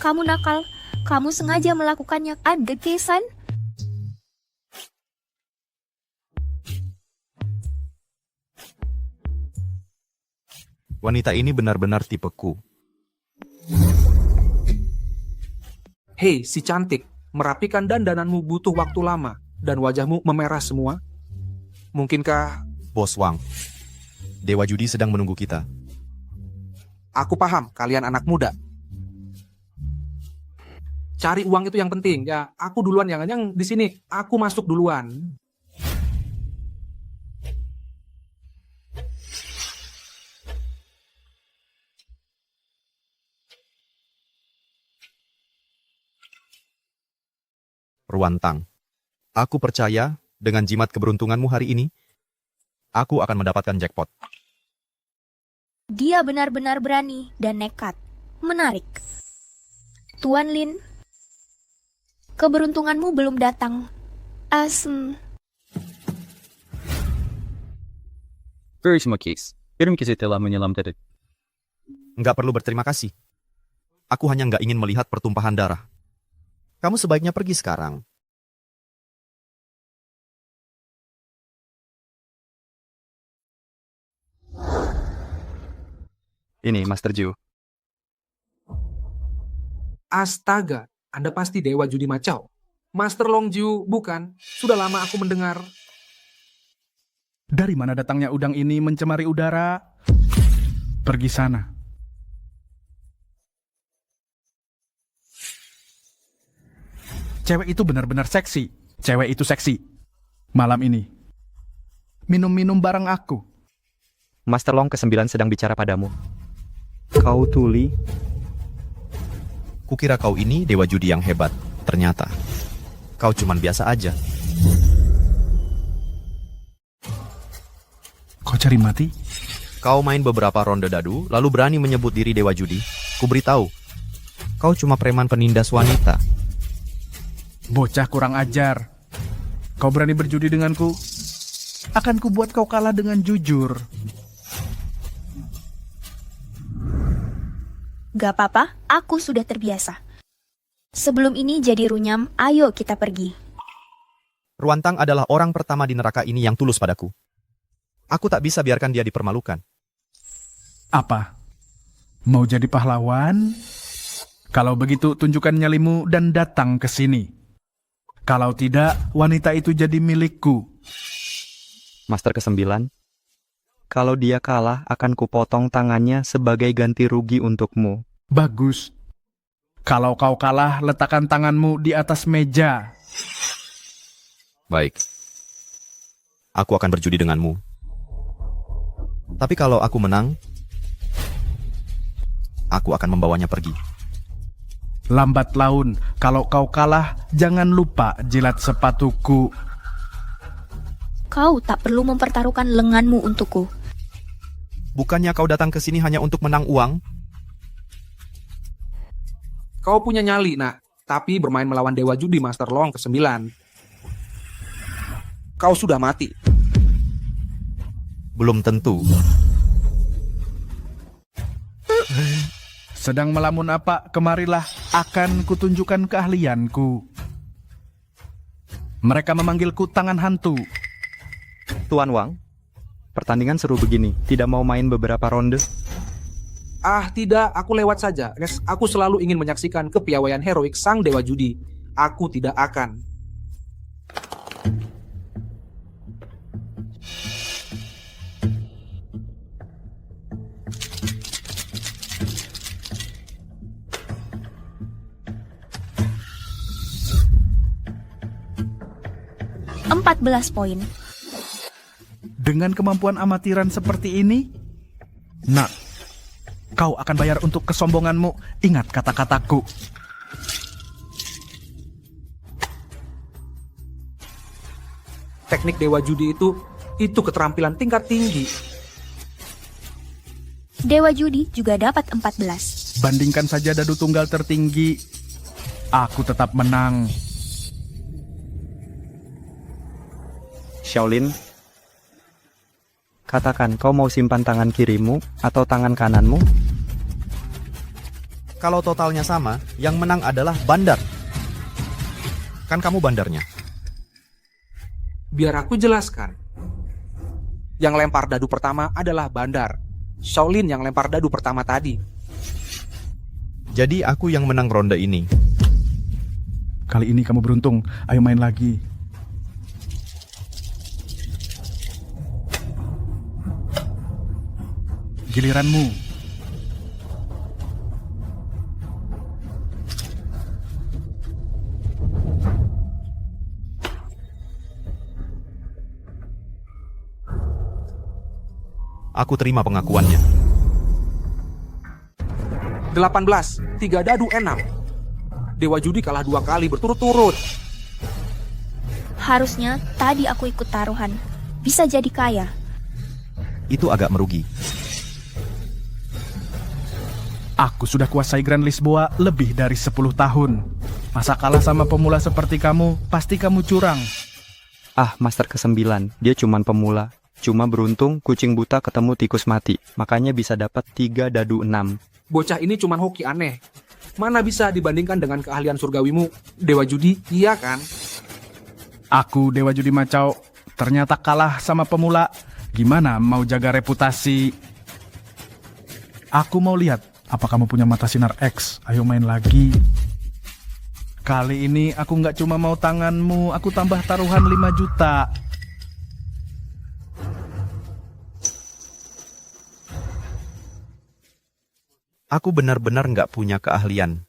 Kamu nakal. Kamu sengaja melakukannya. Ada kesan? Wanita ini benar-benar tipeku. Hei, si cantik, merapikan dandananmu butuh waktu lama dan wajahmu memerah semua. Mungkinkah... Bos Wang, Dewa Judi sedang menunggu kita. Aku paham, kalian anak muda. Cari uang itu yang penting. Ya, aku duluan yang di sini. Aku masuk duluan. Ruantang, aku percaya dengan jimat keberuntunganmu hari ini, aku akan mendapatkan jackpot. Dia benar-benar berani dan nekat. Menarik. Tuan Lin, keberuntunganmu belum datang. very small case. Terima kasih telah menyelamatkan. Nggak perlu berterima kasih. Aku hanya nggak ingin melihat pertumpahan darah. Kamu sebaiknya pergi sekarang. Ini, Master Ju. Astaga, Anda pasti Dewa Judi Macau. Master Longju, bukan? Sudah lama aku mendengar. Dari mana datangnya udang ini mencemari udara? Pergi sana. Cewek itu benar-benar seksi. Cewek itu seksi. Malam ini. Minum-minum bareng aku. Master Long ke-9 sedang bicara padamu. Kau tuli. Kukira kau ini dewa judi yang hebat. Ternyata, kau cuman biasa aja. Kau cari mati? Kau main beberapa ronde dadu, lalu berani menyebut diri dewa judi. Ku beritahu, kau cuma preman penindas wanita. Bocah kurang ajar. Kau berani berjudi denganku? Akan kubuat kau kalah dengan jujur. Gak apa-apa, aku sudah terbiasa. Sebelum ini jadi runyam, ayo kita pergi. Ruantang adalah orang pertama di neraka ini yang tulus padaku. Aku tak bisa biarkan dia dipermalukan. Apa? Mau jadi pahlawan? Kalau begitu tunjukkan nyalimu dan datang ke sini. Kalau tidak, wanita itu jadi milikku. Master ke-9. Kalau dia kalah, akan kupotong tangannya sebagai ganti rugi untukmu. Bagus. Kalau kau kalah, letakkan tanganmu di atas meja. Baik. Aku akan berjudi denganmu. Tapi kalau aku menang, aku akan membawanya pergi. Lambat laun, kalau kau kalah, jangan lupa jilat sepatuku. Kau tak perlu mempertaruhkan lenganmu untukku. Bukannya kau datang ke sini hanya untuk menang uang? Kau punya nyali, nak. Tapi bermain melawan Dewa Judi Master Long ke-9. Kau sudah mati. Belum tentu. Sedang melamun apa? Kemarilah, akan kutunjukkan keahlianku. Mereka memanggilku tangan hantu. Tuan Wang, pertandingan seru begini. Tidak mau main beberapa ronde? Ah, tidak, aku lewat saja. Aku selalu ingin menyaksikan kepiawaian heroik sang Dewa Judi. Aku tidak akan. Belas poin. Dengan kemampuan amatiran seperti ini, nak, kau akan bayar untuk kesombonganmu. Ingat kata-kataku. Teknik Dewa Judi itu keterampilan tingkat tinggi. Dewa Judi juga dapat 14. Bandingkan saja dadu tunggal tertinggi. Aku tetap menang. Shaolin, katakan kau mau simpan tangan kirimu atau tangan kananmu? Kalau totalnya sama, yang menang adalah bandar. Kan kamu bandarnya. Biar aku jelaskan. Yang lempar dadu pertama adalah bandar. Shaolin yang lempar dadu pertama tadi. Jadi aku yang menang ronde ini. Kali ini kamu beruntung. Ayo main lagi. Giliranmu. Aku terima pengakuannya. 18, 3 dadu 6. Dewa Judi kalah 2 kali berturut-turut. Harusnya tadi aku ikut taruhan. Bisa jadi kaya. Itu agak merugi. Aku sudah kuasai Grand Lisboa lebih dari 10 tahun. Masa kalah sama pemula seperti kamu, pasti kamu curang. Ah, Master ke-9, dia cuman pemula. Cuma beruntung kucing buta ketemu tikus mati. Makanya bisa dapat 3 dadu 6. Bocah ini cuman hoki aneh. Mana bisa dibandingkan dengan keahlian surgawimu, Dewa Judi, iya kan? Aku Dewa Judi Macau, ternyata kalah sama pemula. Gimana mau jaga reputasi? Aku mau lihat apa kamu punya mata sinar X. Ayo main lagi. Kali ini aku nggak cuma mau tanganmu, aku tambah taruhan 5 juta. Aku benar-benar nggak punya keahlian.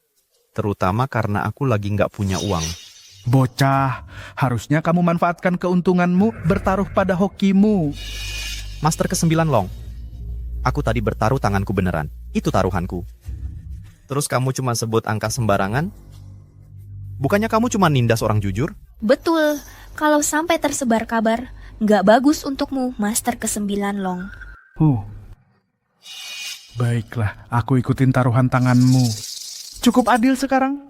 Terutama karena aku lagi nggak punya uang. Bocah, harusnya kamu manfaatkan keuntunganmu bertaruh pada hokimu. Master ke-9 long. Aku tadi bertaruh tanganku beneran. Itu taruhanku. Terus kamu cuma sebut angka sembarangan? Bukannya kamu cuma nindas orang jujur? Betul, kalau sampai tersebar kabar, nggak bagus untukmu, Master ke-9 Long. Baiklah, aku ikutin taruhan tanganmu. Cukup adil sekarang?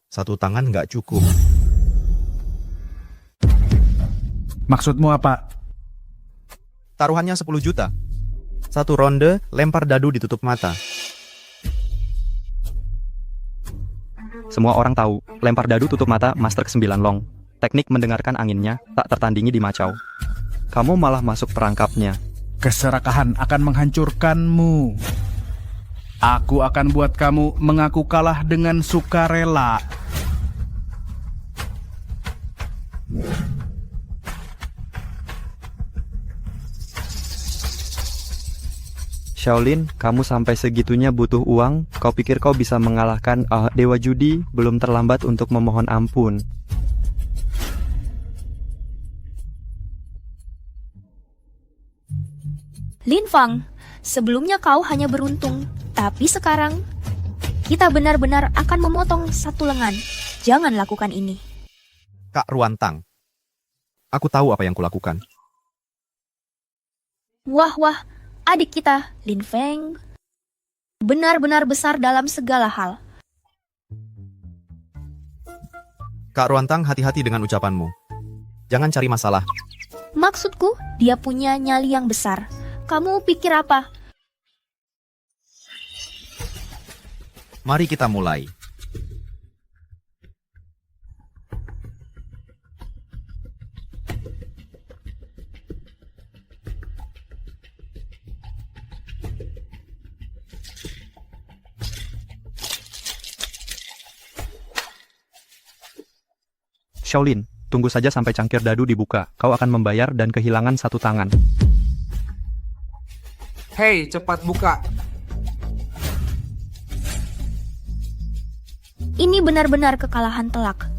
Satu tangan nggak cukup. Maksudmu apa? Taruhannya 10 juta. Satu ronde, lempar dadu ditutup mata. Semua orang tahu, lempar dadu tutup mata Master ke-9 long. Teknik mendengarkan anginnya tak tertandingi di Macau. Kamu malah masuk perangkapnya. Keserakahan akan menghancurkanmu. Aku akan buat kamu mengaku kalah dengan sukarela. Shaolin, kamu sampai segitunya butuh uang? Kau pikir kau bisa mengalahkan Dewa Judi? Belum terlambat untuk memohon ampun. Lin Fang, sebelumnya kau hanya beruntung, tapi sekarang kita benar-benar akan memotong satu lengan. Jangan lakukan ini. Kak Ruantang, aku tahu apa yang kulakukan. Wah, adik kita, Lin Feng, benar-benar besar dalam segala hal. Kak Ruantang, hati-hati dengan ucapanmu. Jangan cari masalah. Maksudku, dia punya nyali yang besar. Kamu pikir apa? Mari kita mulai. Shaolin, tunggu saja sampai cangkir dadu dibuka. Kau akan membayar dan kehilangan satu tangan. Hei, cepat buka. Ini benar-benar kekalahan telak.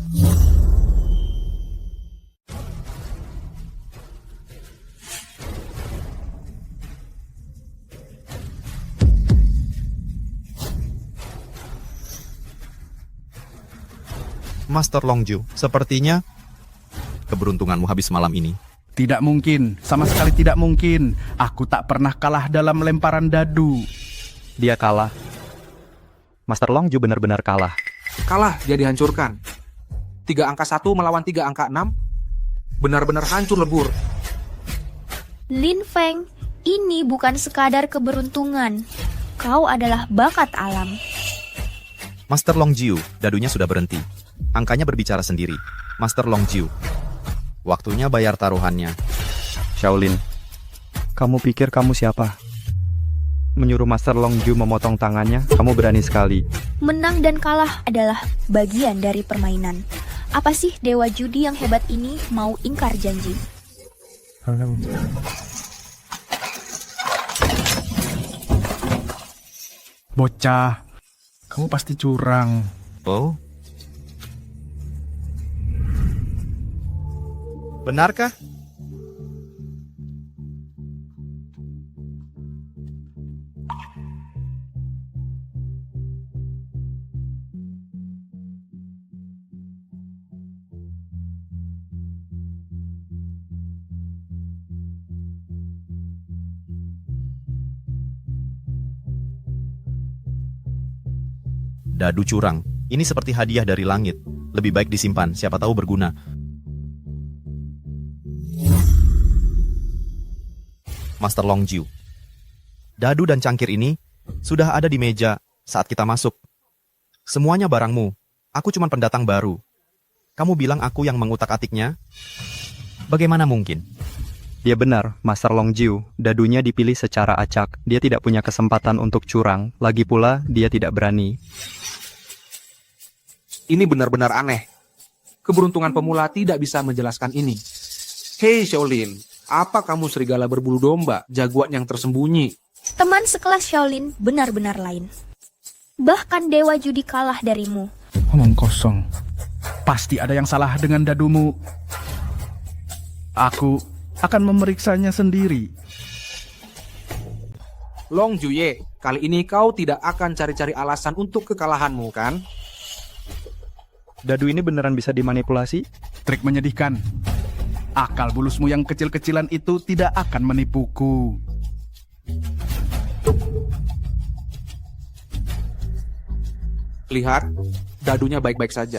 Master Longju, sepertinya keberuntunganmu habis malam ini. Tidak mungkin, sama sekali tidak mungkin. Aku tak pernah kalah dalam lemparan dadu. Dia kalah. Master Longju benar-benar kalah. Kalah, dia dihancurkan. 3 angka 1 melawan 3 angka 6. Benar-benar hancur lebur. Lin Feng, ini bukan sekadar keberuntungan. Kau adalah bakat alam. Master Longjiu, dadunya sudah berhenti. Angkanya berbicara sendiri. Master Longjiu, waktunya bayar taruhannya. Shaolin, kamu pikir kamu siapa? Menyuruh Master Longju memotong tangannya, kamu berani sekali. Menang dan kalah adalah bagian dari permainan. Apa sih Dewa Judi yang hebat ini mau ingkar janji? Bocah, kamu pasti curang. Oh? Benarkah? Dadu curang. Ini seperti hadiah dari langit. Lebih baik disimpan, siapa tahu berguna. Master Longjiu, dadu dan cangkir ini sudah ada di meja saat kita masuk. Semuanya barangmu. Aku cuma pendatang baru. Kamu bilang aku yang mengutak-atiknya? Bagaimana mungkin? Dia benar, Master Longjiu. Dadunya dipilih secara acak. Dia tidak punya kesempatan untuk curang. Lagi pula, dia tidak berani. Ini benar-benar aneh. Keberuntungan pemula tidak bisa menjelaskan ini. Hei Shaolin, apa kamu serigala berbulu domba, jagoan yang tersembunyi? Teman sekelas Shaolin benar-benar lain. Bahkan Dewa Judi kalah darimu. Omong kosong. Pasti ada yang salah dengan dadumu. Aku akan memeriksanya sendiri. Long Juye, kali ini kau tidak akan cari-cari alasan untuk kekalahanmu, kan? Dadu ini beneran bisa dimanipulasi? Trik menyedihkan. Akal bulusmu yang kecil-kecilan itu tidak akan menipuku. Lihat, dadunya baik-baik saja.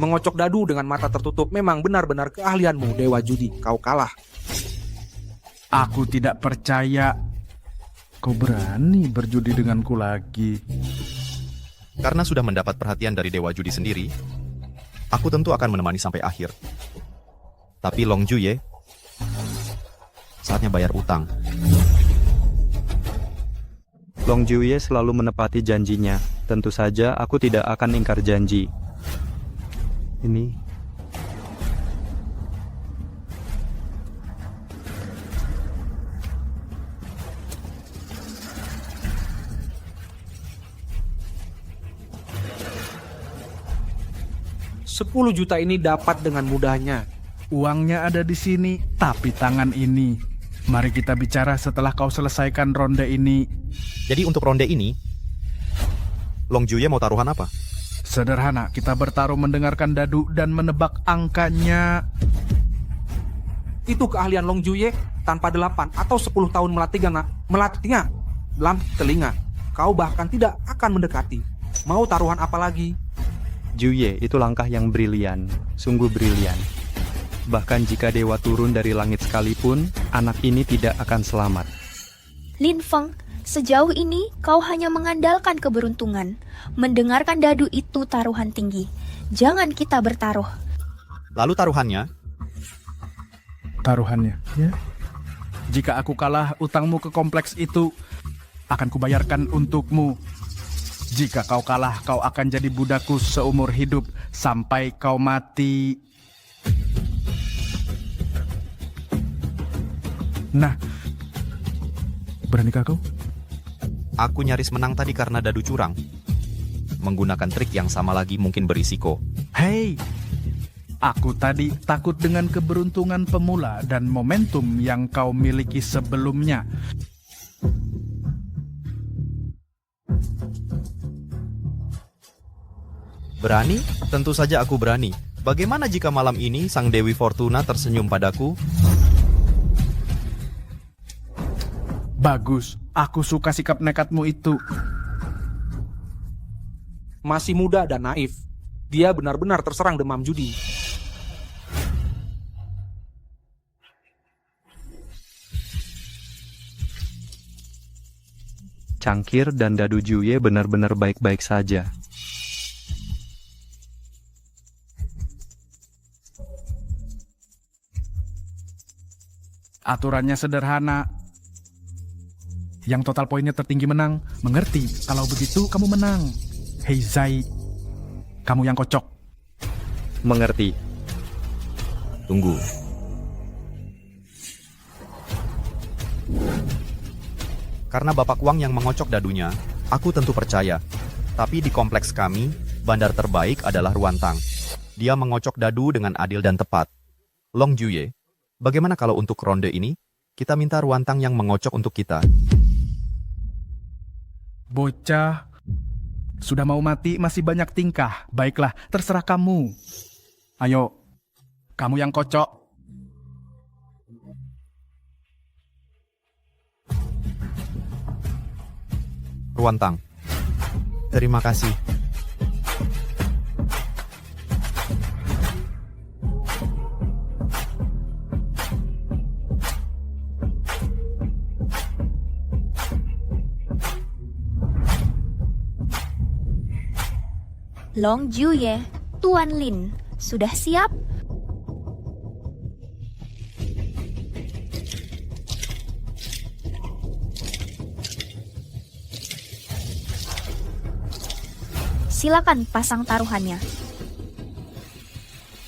Mengocok dadu dengan mata tertutup memang benar-benar keahlianmu, Dewa Judi. Kau kalah. Aku tidak percaya. Kau berani berjudi denganku lagi. Karena sudah mendapat perhatian dari Dewa Judi sendiri, aku tentu akan menemani sampai akhir. Tapi Long Juye, saatnya bayar utang. Long Juye selalu menepati janjinya. Tentu saja aku tidak akan ingkar janji. Ini $10 juta ini dapat dengan mudahnya. Uangnya ada di sini, tapi tangan ini. Mari kita bicara setelah kau selesaikan ronde ini. Jadi untuk ronde ini, Long Juye mau taruhan apa? Sederhana, kita bertaruh mendengarkan dadu dan menebak angkanya. Itu keahlian Long Juye tanpa 8 atau 10 tahun melatihnya dalam telinga. Kau bahkan tidak akan mendekati. Mau taruhan apa lagi? Juye, itu langkah yang brilian, sungguh brilian. Bahkan jika dewa turun dari langit sekalipun, anak ini tidak akan selamat. Lin Feng, sejauh ini kau hanya mengandalkan keberuntungan. Mendengarkan dadu itu taruhan tinggi. Jangan kita bertaruh. Lalu taruhannya? Taruhannya, ya. Jika aku kalah, utangmu ke kompleks itu akan kubayarkan untukmu. Jika kau kalah, kau akan jadi budakku seumur hidup sampai kau mati. Nah, beranikah kau? Aku nyaris menang tadi karena dadu curang. Menggunakan trik yang sama lagi mungkin berisiko. Hei, aku tadi takut dengan keberuntungan pemula dan momentum yang kau miliki sebelumnya. Berani? Tentu saja aku berani. Bagaimana jika malam ini Sang Dewi Fortuna tersenyum padaku? Bagus, aku suka sikap nekatmu itu. Masih muda dan naif. Dia benar-benar terserang demam judi. Cangkir dan dadu Juye benar-benar baik-baik saja. Aturannya sederhana. Yang total poinnya tertinggi menang. Mengerti? Kalau begitu kamu menang. Hei Zai, kamu yang kocok. Mengerti. Tunggu. Karena Bapak Wang yang mengocok dadunya, aku tentu percaya. Tapi di kompleks kami, bandar terbaik adalah Ruantang. Dia mengocok dadu dengan adil dan tepat. Long Juye, bagaimana kalau untuk ronde ini, kita minta Ruantang yang mengocok untuk kita? Bocah, sudah mau mati masih banyak tingkah. Baiklah, terserah kamu. Ayo, kamu yang kocok. Ruantang, terima kasih. Long Juye, Tuan Lin, sudah siap? Silakan pasang taruhannya.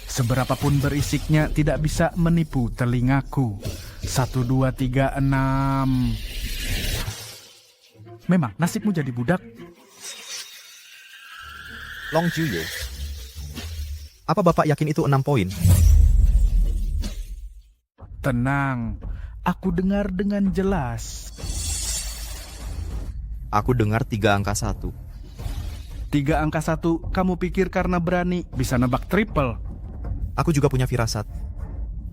Seberapapun berisiknya tidak bisa menipu telingaku. 1, 2, 3, 6. Memang nasibmu jadi budak. Long Juye. Apa Bapak yakin itu 6 poin? Tenang, aku dengar dengan jelas. Aku dengar 3 angka 1. 3 angka 1, kamu pikir karena berani bisa nebak triple? Aku juga punya firasat.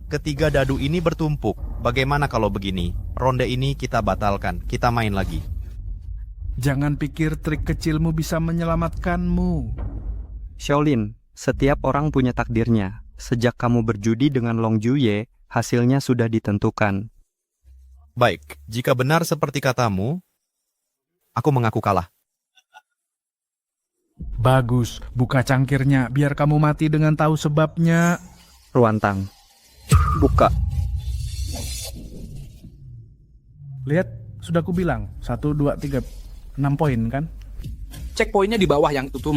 Ketiga dadu ini bertumpuk. Bagaimana kalau begini? Ronde ini kita batalkan. Kita main lagi. Jangan pikir trik kecilmu bisa menyelamatkanmu. Shaolin, setiap orang punya takdirnya. Sejak kamu berjudi dengan Long Juye, hasilnya sudah ditentukan. Baik, jika benar seperti katamu, aku mengaku kalah. Bagus, buka cangkirnya biar kamu mati dengan tahu sebabnya. Ruantang, buka. Lihat, sudah ku bilang. 1, 2, 3, 6 poin kan? Cek poinnya di bawah yang itu tuh.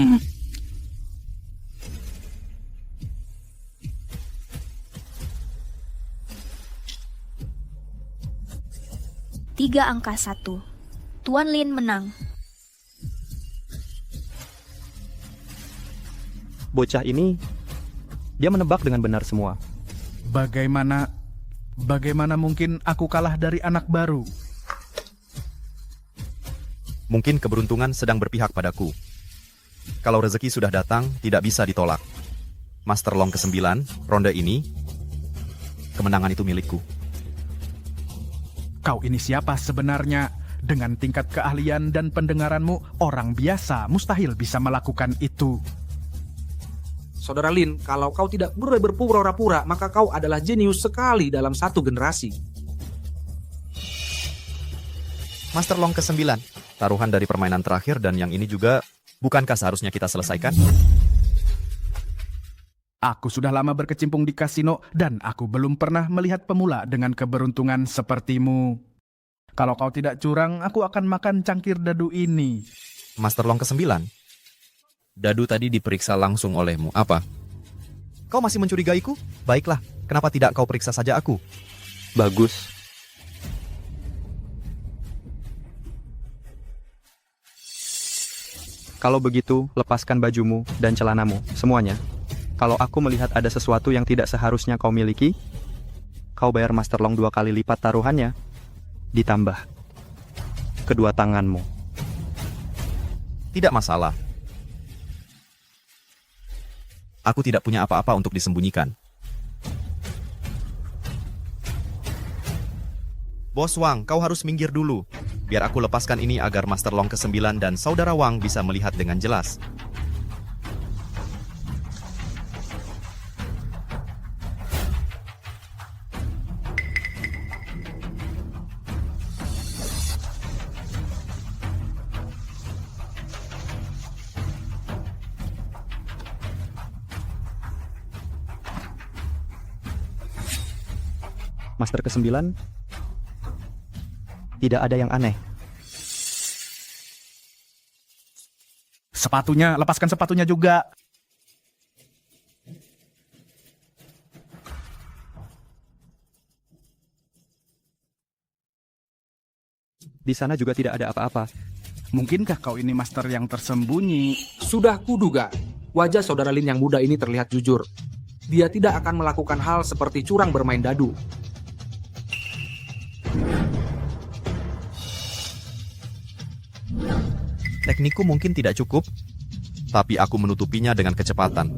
3 angka 1. Tuan Lin menang. Bocah ini, dia menebak dengan benar semua. Bagaimana mungkin aku kalah dari anak baru? Mungkin keberuntungan sedang berpihak padaku. Kalau rezeki sudah datang, tidak bisa ditolak. Master Long ke-9, ronde ini, kemenangan itu milikku. Kau ini siapa sebenarnya? Dengan tingkat keahlian dan pendengaranmu, orang biasa mustahil bisa melakukan itu. Saudara Lin, kalau kau tidak boleh berpura-pura, maka kau adalah jenius sekali dalam satu generasi. Master Long ke-9, taruhan dari permainan terakhir dan yang ini juga, bukankah seharusnya kita selesaikan? Aku sudah lama berkecimpung di kasino dan aku belum pernah melihat pemula dengan keberuntungan sepertimu. Kalau kau tidak curang, aku akan makan cangkir dadu ini. Master Long ke-9, dadu tadi diperiksa langsung olehmu. Apa? Kau masih mencurigaiku? Baiklah, kenapa tidak kau periksa saja aku? Bagus. Kalau begitu, lepaskan bajumu dan celanamu, semuanya. Kalau aku melihat ada sesuatu yang tidak seharusnya kau miliki, kau bayar Master Long 2 kali lipat taruhannya. Ditambah kedua tanganmu. Tidak masalah. Aku tidak punya apa-apa untuk disembunyikan. Bos Wang, kau harus minggir dulu. Biar aku lepaskan ini agar Master Long ke-9 dan Saudara Wang bisa melihat dengan jelas. Master ke-9, tidak ada yang aneh. Sepatunya, lepaskan sepatunya juga. Di sana juga tidak ada apa-apa. Mungkinkah kau ini master yang tersembunyi? Sudah kuduga, wajah saudara Lin yang muda ini terlihat jujur. Dia tidak akan melakukan hal seperti curang bermain dadu. Teknikku mungkin tidak cukup, tapi aku menutupinya dengan kecepatan.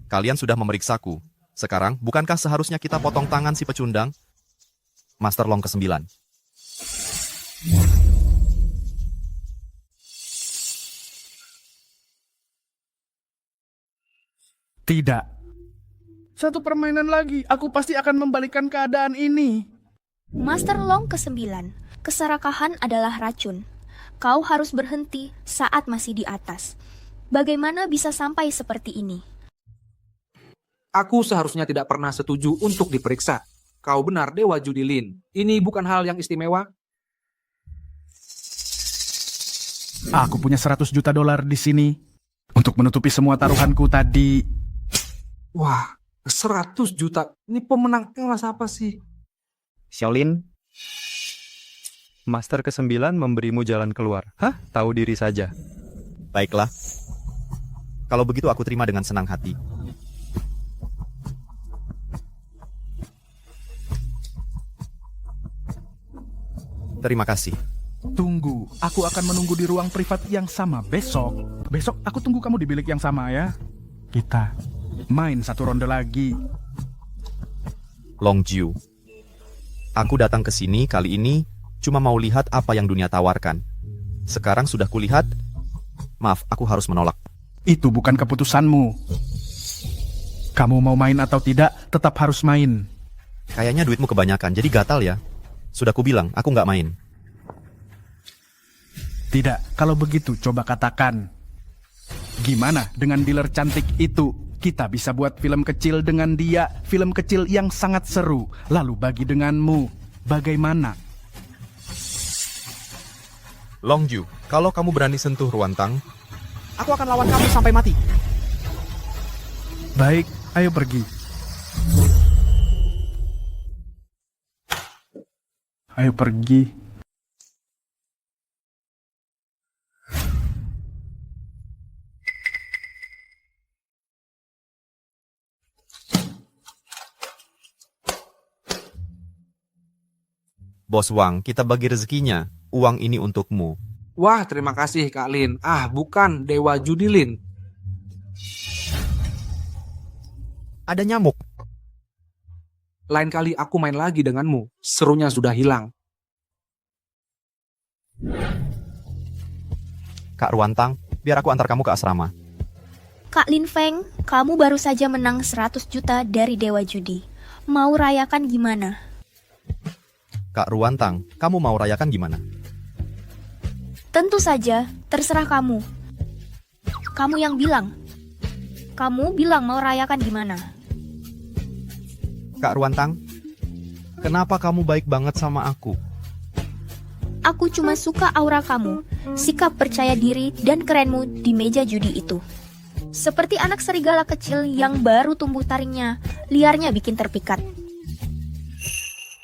Kalian sudah memeriksaku. Sekarang, bukankah seharusnya kita potong tangan si pecundang? Master Long ke-9. Tidak. Satu permainan lagi, aku pasti akan membalikan keadaan ini. Master Long ke-9. Keserakahan adalah racun. Kau harus berhenti saat masih di atas. Bagaimana bisa sampai seperti ini? Aku seharusnya tidak pernah setuju untuk diperiksa. Kau benar, Dewa Judi Lin. Ini bukan hal yang istimewa. Aku punya $100 juta di sini. Untuk menutupi semua taruhanku tadi. Wah, 100 juta. Ini pemenang kelas apa sih? Xiaolin, Master ke-9 memberimu jalan keluar. Hah? Tahu diri saja. Baiklah. Kalau begitu aku terima dengan senang hati. Terima kasih. Tunggu, aku akan menunggu di ruang privat yang sama besok. Besok aku tunggu kamu di bilik yang sama ya. Kita main satu ronde lagi. Longju, aku datang ke sini kali ini cuma mau lihat apa yang dunia tawarkan. Sekarang sudah kulihat. Maaf, aku harus menolak. Itu bukan keputusanmu. Kamu mau main atau tidak, tetap harus main. Kayaknya duitmu kebanyakan, jadi gatal ya. Sudah kubilang, aku nggak main. Tidak, kalau begitu coba katakan. Gimana dengan dealer cantik itu? Kita bisa buat film kecil dengan dia, film kecil yang sangat seru. Lalu bagi denganmu, bagaimana? Longju, kalau kamu berani sentuh Ruantang, aku akan lawan kamu sampai mati. Baik, ayo pergi. Ayo pergi. Bos Wang, kita bagi rezekinya. Uang ini untukmu. Wah, terima kasih Kak Lin. Ah, bukan Dewa Judi Lin. Ada nyamuk. Lain kali aku main lagi denganmu. Serunya sudah hilang. Kak Ruantang, biar aku antar kamu ke asrama. Kak Lin Feng, kamu baru saja menang 100 juta dari Dewa Judi. Mau rayakan gimana? Kak Ruantang, kamu mau rayakan gimana? Tentu saja, terserah kamu. Kamu yang bilang. Kamu bilang mau rayakan gimana? Kak Ruantang, kenapa kamu baik banget sama aku? Aku cuma suka aura kamu, sikap percaya diri dan kerenmu di meja judi itu. Seperti anak serigala kecil yang baru tumbuh taringnya, liarnya bikin terpikat.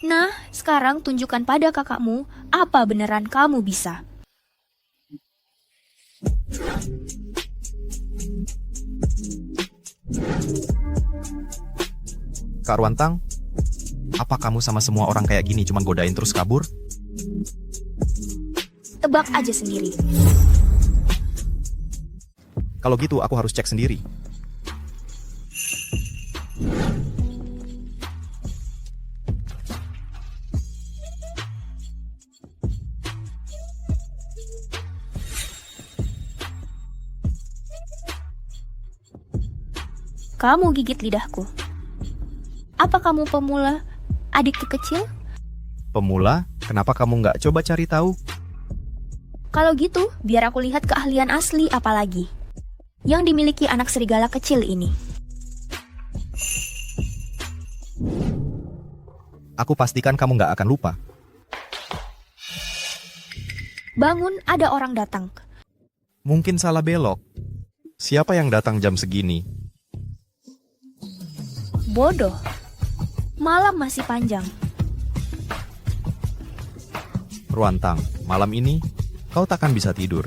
Nah, sekarang tunjukkan pada kakakmu apa beneran kamu bisa. Kak Ruantang, apa kamu sama semua orang kayak gini cuma godain terus kabur? Tebak aja sendiri. Kalau gitu aku harus cek sendiri. Kamu gigit lidahku. Apa kamu pemula, adikku kecil? Pemula? Kenapa kamu nggak coba cari tahu? Kalau gitu, biar aku lihat keahlian asli apalagi yang dimiliki anak serigala kecil ini. Aku pastikan kamu nggak akan lupa. Bangun, ada orang datang. Mungkin salah belok. Siapa yang datang jam segini? Bodoh. Malam masih panjang. Ruantang, malam ini kau takkan bisa tidur.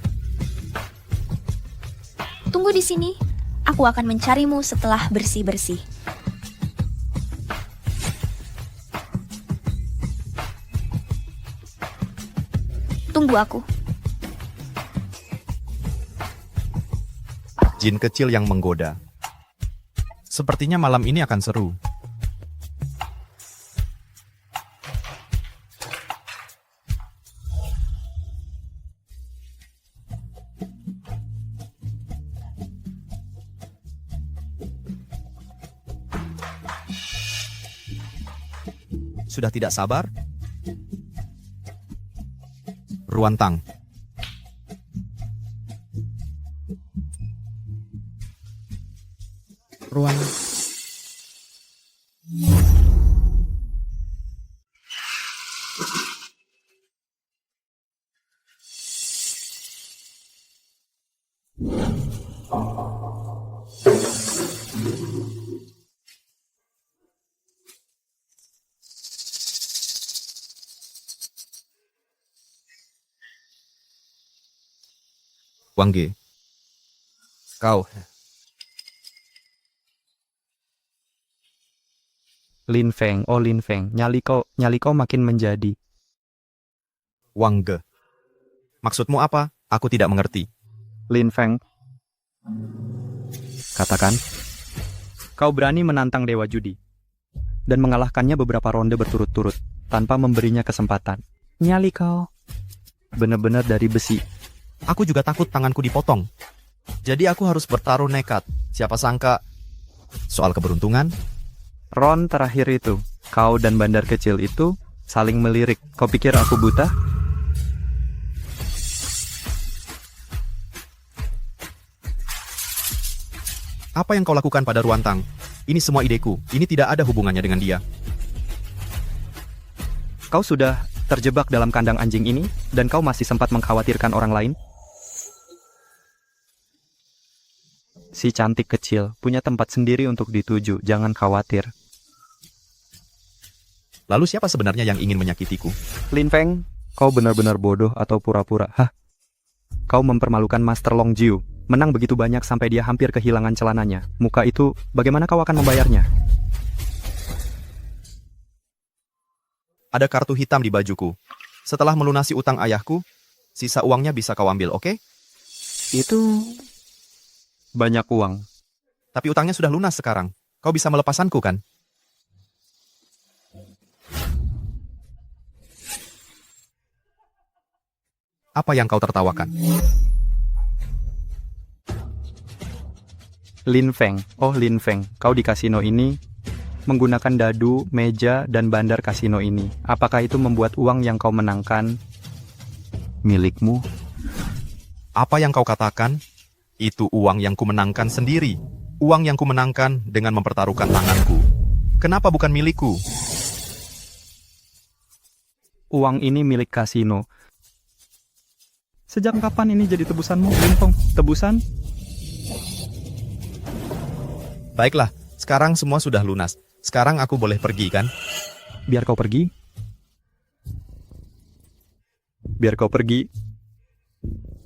Tunggu di sini. Aku akan mencarimu setelah bersih-bersih. Tunggu aku. Jin kecil yang menggoda. Sepertinya malam ini akan seru. Sudah tidak sabar? Ruantang. Ruang. Wang Ge. Kau. Lin Feng, oh Lin Feng, nyali kau makin menjadi. Wang Ge. Maksudmu apa? Aku tidak mengerti. Lin Feng, katakan, kau berani menantang Dewa Judi dan mengalahkannya beberapa ronde berturut-turut tanpa memberinya kesempatan. Nyali kau benar-benar dari besi. Aku juga takut tanganku dipotong. Jadi aku harus bertaruh nekat. Siapa sangka soal keberuntungan. Ron terakhir itu, kau dan bandar kecil itu saling melirik. Kau pikir aku buta? Apa yang kau lakukan pada Ruantang? Ini semua ideku. Ini tidak ada hubungannya dengan dia. Kau sudah terjebak dalam kandang anjing ini dan kau masih sempat mengkhawatirkan orang lain? Si cantik kecil punya tempat sendiri untuk dituju, jangan khawatir. Lalu siapa sebenarnya yang ingin menyakitiku? Lin Feng, kau benar-benar bodoh atau pura-pura? Hah? Kau mempermalukan Master Long Jiu. Menang begitu banyak sampai dia hampir kehilangan celananya. Muka itu, bagaimana kau akan membayarnya? Ada kartu hitam di bajuku. Setelah melunasi utang ayahku, sisa uangnya bisa kau ambil, oke? Itu banyak uang. Tapi utangnya sudah lunas sekarang. Kau bisa melepasanku, kan? Apa yang kau tertawakan? Lin Feng, oh Lin Feng, kau di kasino ini menggunakan dadu, meja, dan bandar kasino ini. Apakah itu membuat uang yang kau menangkan milikmu? Apa yang kau katakan? Itu uang yang kumenangkan sendiri. Uang yang kumenangkan dengan mempertaruhkan tanganku. Kenapa bukan milikku? Uang ini milik kasino. Sejak kapan ini jadi tebusanmu, Lin Feng? Tebusan? Baiklah, sekarang semua sudah lunas. Sekarang aku boleh pergi, kan? Biar kau pergi. Biar kau pergi.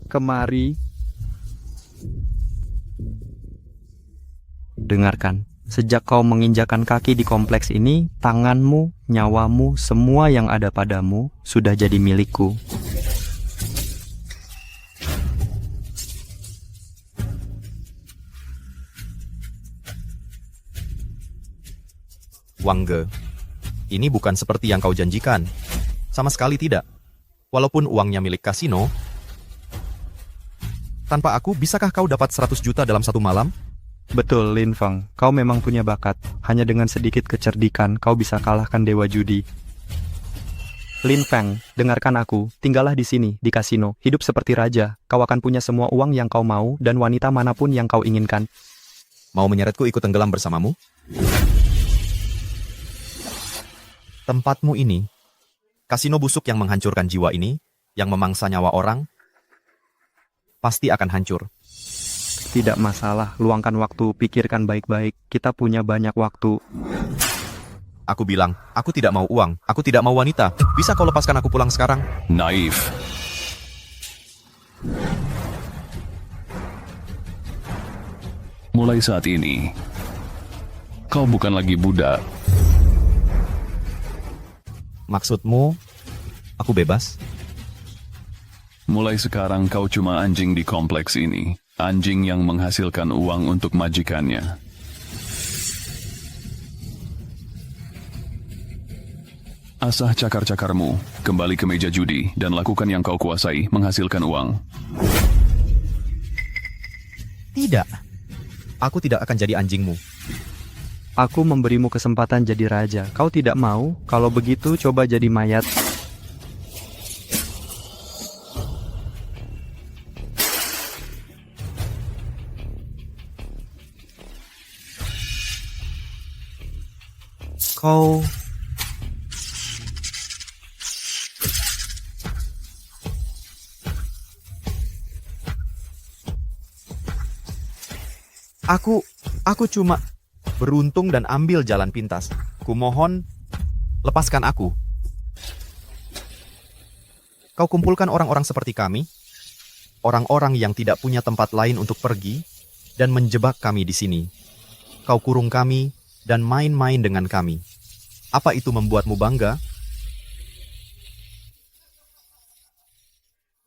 Kemari. Dengarkan, sejak kau menginjakan kaki di kompleks ini, tanganmu, nyawamu, semua yang ada padamu sudah jadi milikku. Wang Ge, ini bukan seperti yang kau janjikan. Sama sekali tidak. Walaupun uangnya milik kasino, tanpa aku, bisakah kau dapat 100 juta dalam satu malam? Betul, Lin Feng. Kau memang punya bakat. Hanya dengan sedikit kecerdikan, kau bisa kalahkan Dewa Judi. Lin Feng, dengarkan aku. Tinggallah di sini, di kasino. Hidup seperti raja. Kau akan punya semua uang yang kau mau dan wanita manapun yang kau inginkan. Mau menyeretku ikut tenggelam bersamamu? Tempatmu ini, kasino busuk yang menghancurkan jiwa ini, yang memangsa nyawa orang, pasti akan hancur. Tidak masalah, luangkan waktu, pikirkan baik-baik. Kita punya banyak waktu. Aku bilang, aku tidak mau uang, aku tidak mau wanita. Bisa kau lepaskan aku pulang sekarang? Naif. Mulai saat ini, kau bukan lagi budak. Maksudmu, aku bebas? Mulai sekarang kau cuma anjing di kompleks ini. Anjing yang menghasilkan uang untuk majikannya. Asah cakar-cakarmu, kembali ke meja judi, dan lakukan yang kau kuasai, menghasilkan uang. Tidak. Aku tidak akan jadi anjingmu. Aku memberimu kesempatan jadi raja. Kau tidak mau? Kalau begitu, coba jadi mayat. Kau... Aku cuma beruntung dan ambil jalan pintas. Kumohon, lepaskan aku. Kau kumpulkan orang-orang seperti kami, orang-orang yang tidak punya tempat lain untuk pergi dan menjebak kami di sini. Kau kurung kami dan main-main dengan kami. Apa itu membuatmu bangga?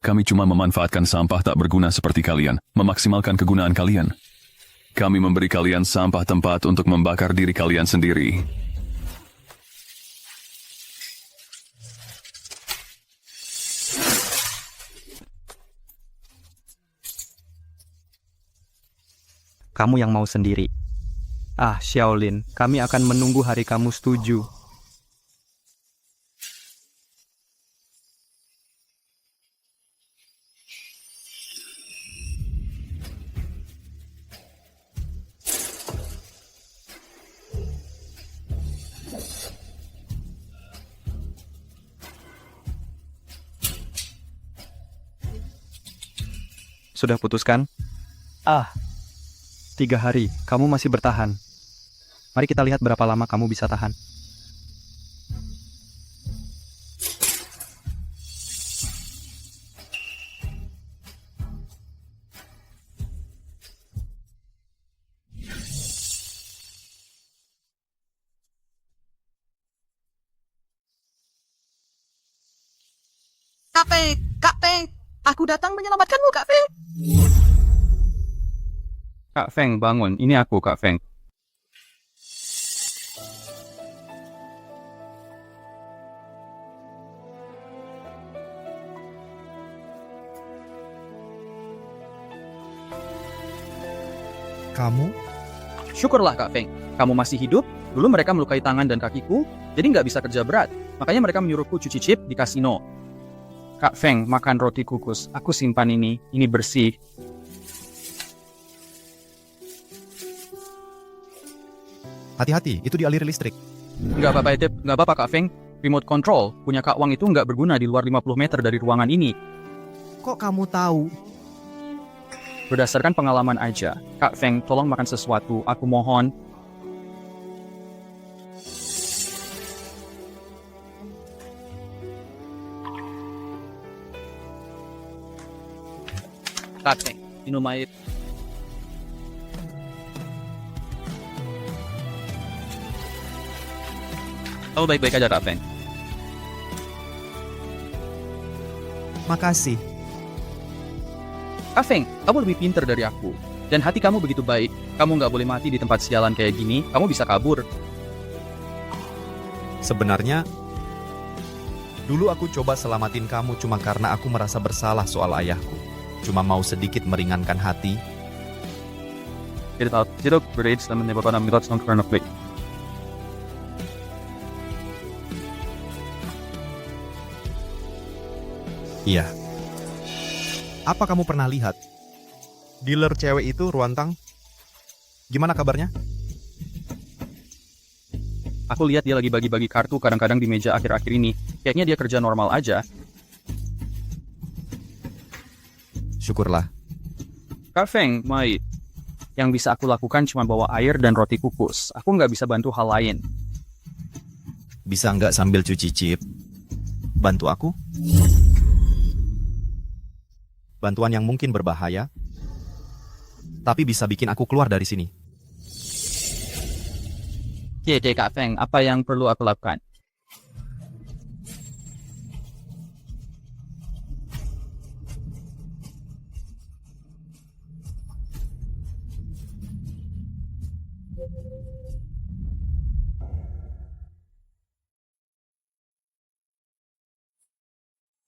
Kami cuma memanfaatkan sampah tak berguna seperti kalian, memaksimalkan kegunaan kalian. Kami memberi kalian sampah tempat untuk membakar diri kalian sendiri. Kamu yang mau sendiri. Ah, Xiaolin, kami akan menunggu hari kamu setuju. Sudah putuskan? 3 hari, kamu masih bertahan. Mari kita lihat berapa lama kamu bisa tahan. Kak Feng, aku datang menyelamatkanmu, Kak Feng. Kak Feng, bangun. Ini aku, Kak Feng. Kamu? Syukurlah Kak Feng, kamu masih hidup. Dulu mereka melukai tangan dan kakiku, jadi nggak bisa kerja berat. Makanya mereka menyuruhku cuci chip di kasino. Kak Feng, makan roti kukus. Aku simpan ini. Ini bersih. Hati-hati, itu dialiri listrik. Nggak apa-apa, Etep. Nggak apa-apa, Kak Feng. Remote control punya Kak Wang itu nggak berguna di luar 50 meter dari ruangan ini. Kok kamu tahu? Berdasarkan pengalaman aja. Kak Feng, tolong makan sesuatu. Aku mohon. Kak Feng, minum air. Kamu baik-baik aja, Kak Feng. Makasih. Kak Feng, kamu lebih pintar dari aku. Dan hati kamu begitu baik. Kamu nggak boleh mati di tempat sialan kayak gini. Kamu bisa kabur. Sebenarnya, dulu aku coba selamatin kamu cuma karena aku merasa bersalah soal ayahku. Cuma mau sedikit meringankan hati. Tidak bereits dan menyebabkan amilat sang konflik. Iya. Apa kamu pernah lihat? Dealer cewek itu, Ruantang? Gimana kabarnya? Aku lihat dia lagi bagi-bagi kartu kadang-kadang di meja akhir-akhir ini. Kayaknya dia kerja normal aja. Syukurlah. Kak Feng, Mai. Yang bisa aku lakukan cuma bawa air dan roti kukus. Aku nggak bisa bantu hal lain. Bisa nggak sambil cuci chip? Bantu aku? Bantuan yang mungkin berbahaya, tapi bisa bikin aku keluar dari sini. Oke, Kak Feng, apa yang perlu aku lakukan?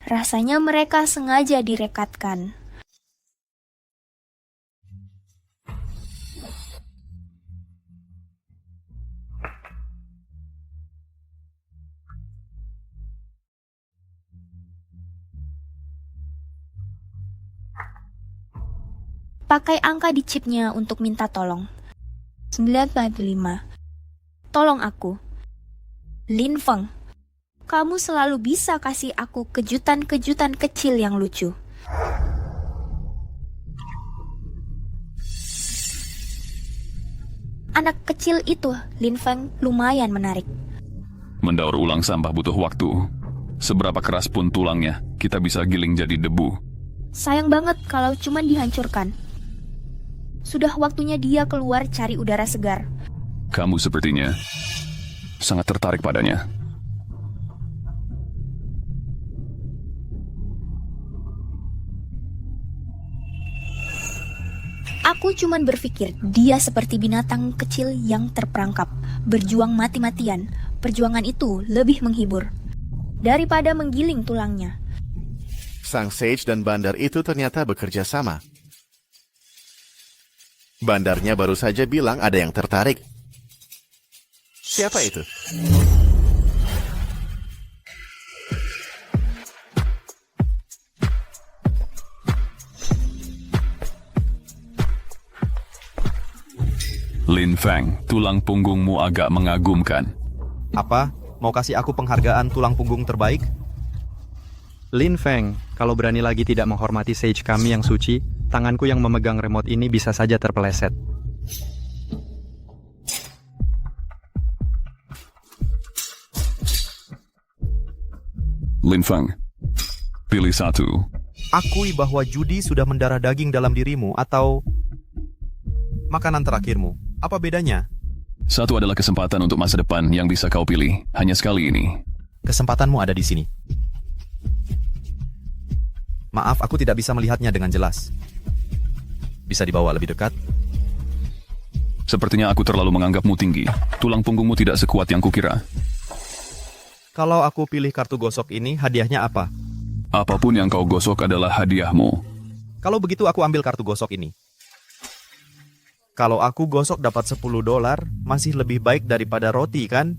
Rasanya mereka sengaja direkatkan. Pakai angka di chipnya untuk minta tolong. 945. Tolong aku. Lin Feng. Kamu selalu bisa kasih aku kejutan-kejutan kecil yang lucu. Anak kecil itu, Lin Feng, lumayan menarik. Mendaur ulang sampah butuh waktu. Seberapa keras pun tulangnya, kita bisa giling jadi debu. Sayang banget kalau cuman dihancurkan. Sudah waktunya dia keluar cari udara segar. Kamu sepertinya sangat tertarik padanya. Aku cuman berpikir dia seperti binatang kecil yang terperangkap, berjuang mati-matian. Perjuangan itu lebih menghibur daripada menggiling tulangnya. Sang Sage dan bandar itu ternyata bekerja sama. Bandarnya baru saja bilang ada yang tertarik. Siapa itu? Lin Feng, tulang punggungmu agak mengagumkan. Apa? Mau kasih aku penghargaan tulang punggung terbaik? Lin Feng, kalau berani lagi tidak menghormati Sage kami yang suci, tanganku yang memegang remote ini bisa saja terpeleset. Lin Feng, pilih satu. Akui bahwa judi sudah mendarah daging dalam dirimu atau makanan terakhirmu. Apa bedanya? Satu adalah kesempatan untuk masa depan yang bisa kau pilih. Hanya sekali ini. Kesempatanmu ada di sini. Maaf, aku tidak bisa melihatnya dengan jelas. Bisa dibawa lebih dekat? Sepertinya aku terlalu menganggapmu tinggi. Tulang punggungmu tidak sekuat yang kukira. Kalau aku pilih kartu gosok ini, hadiahnya apa? Apapun yang kau gosok adalah hadiahmu. Kalau begitu aku ambil kartu gosok ini. Kalau aku gosok dapat $10, masih lebih baik daripada roti, kan?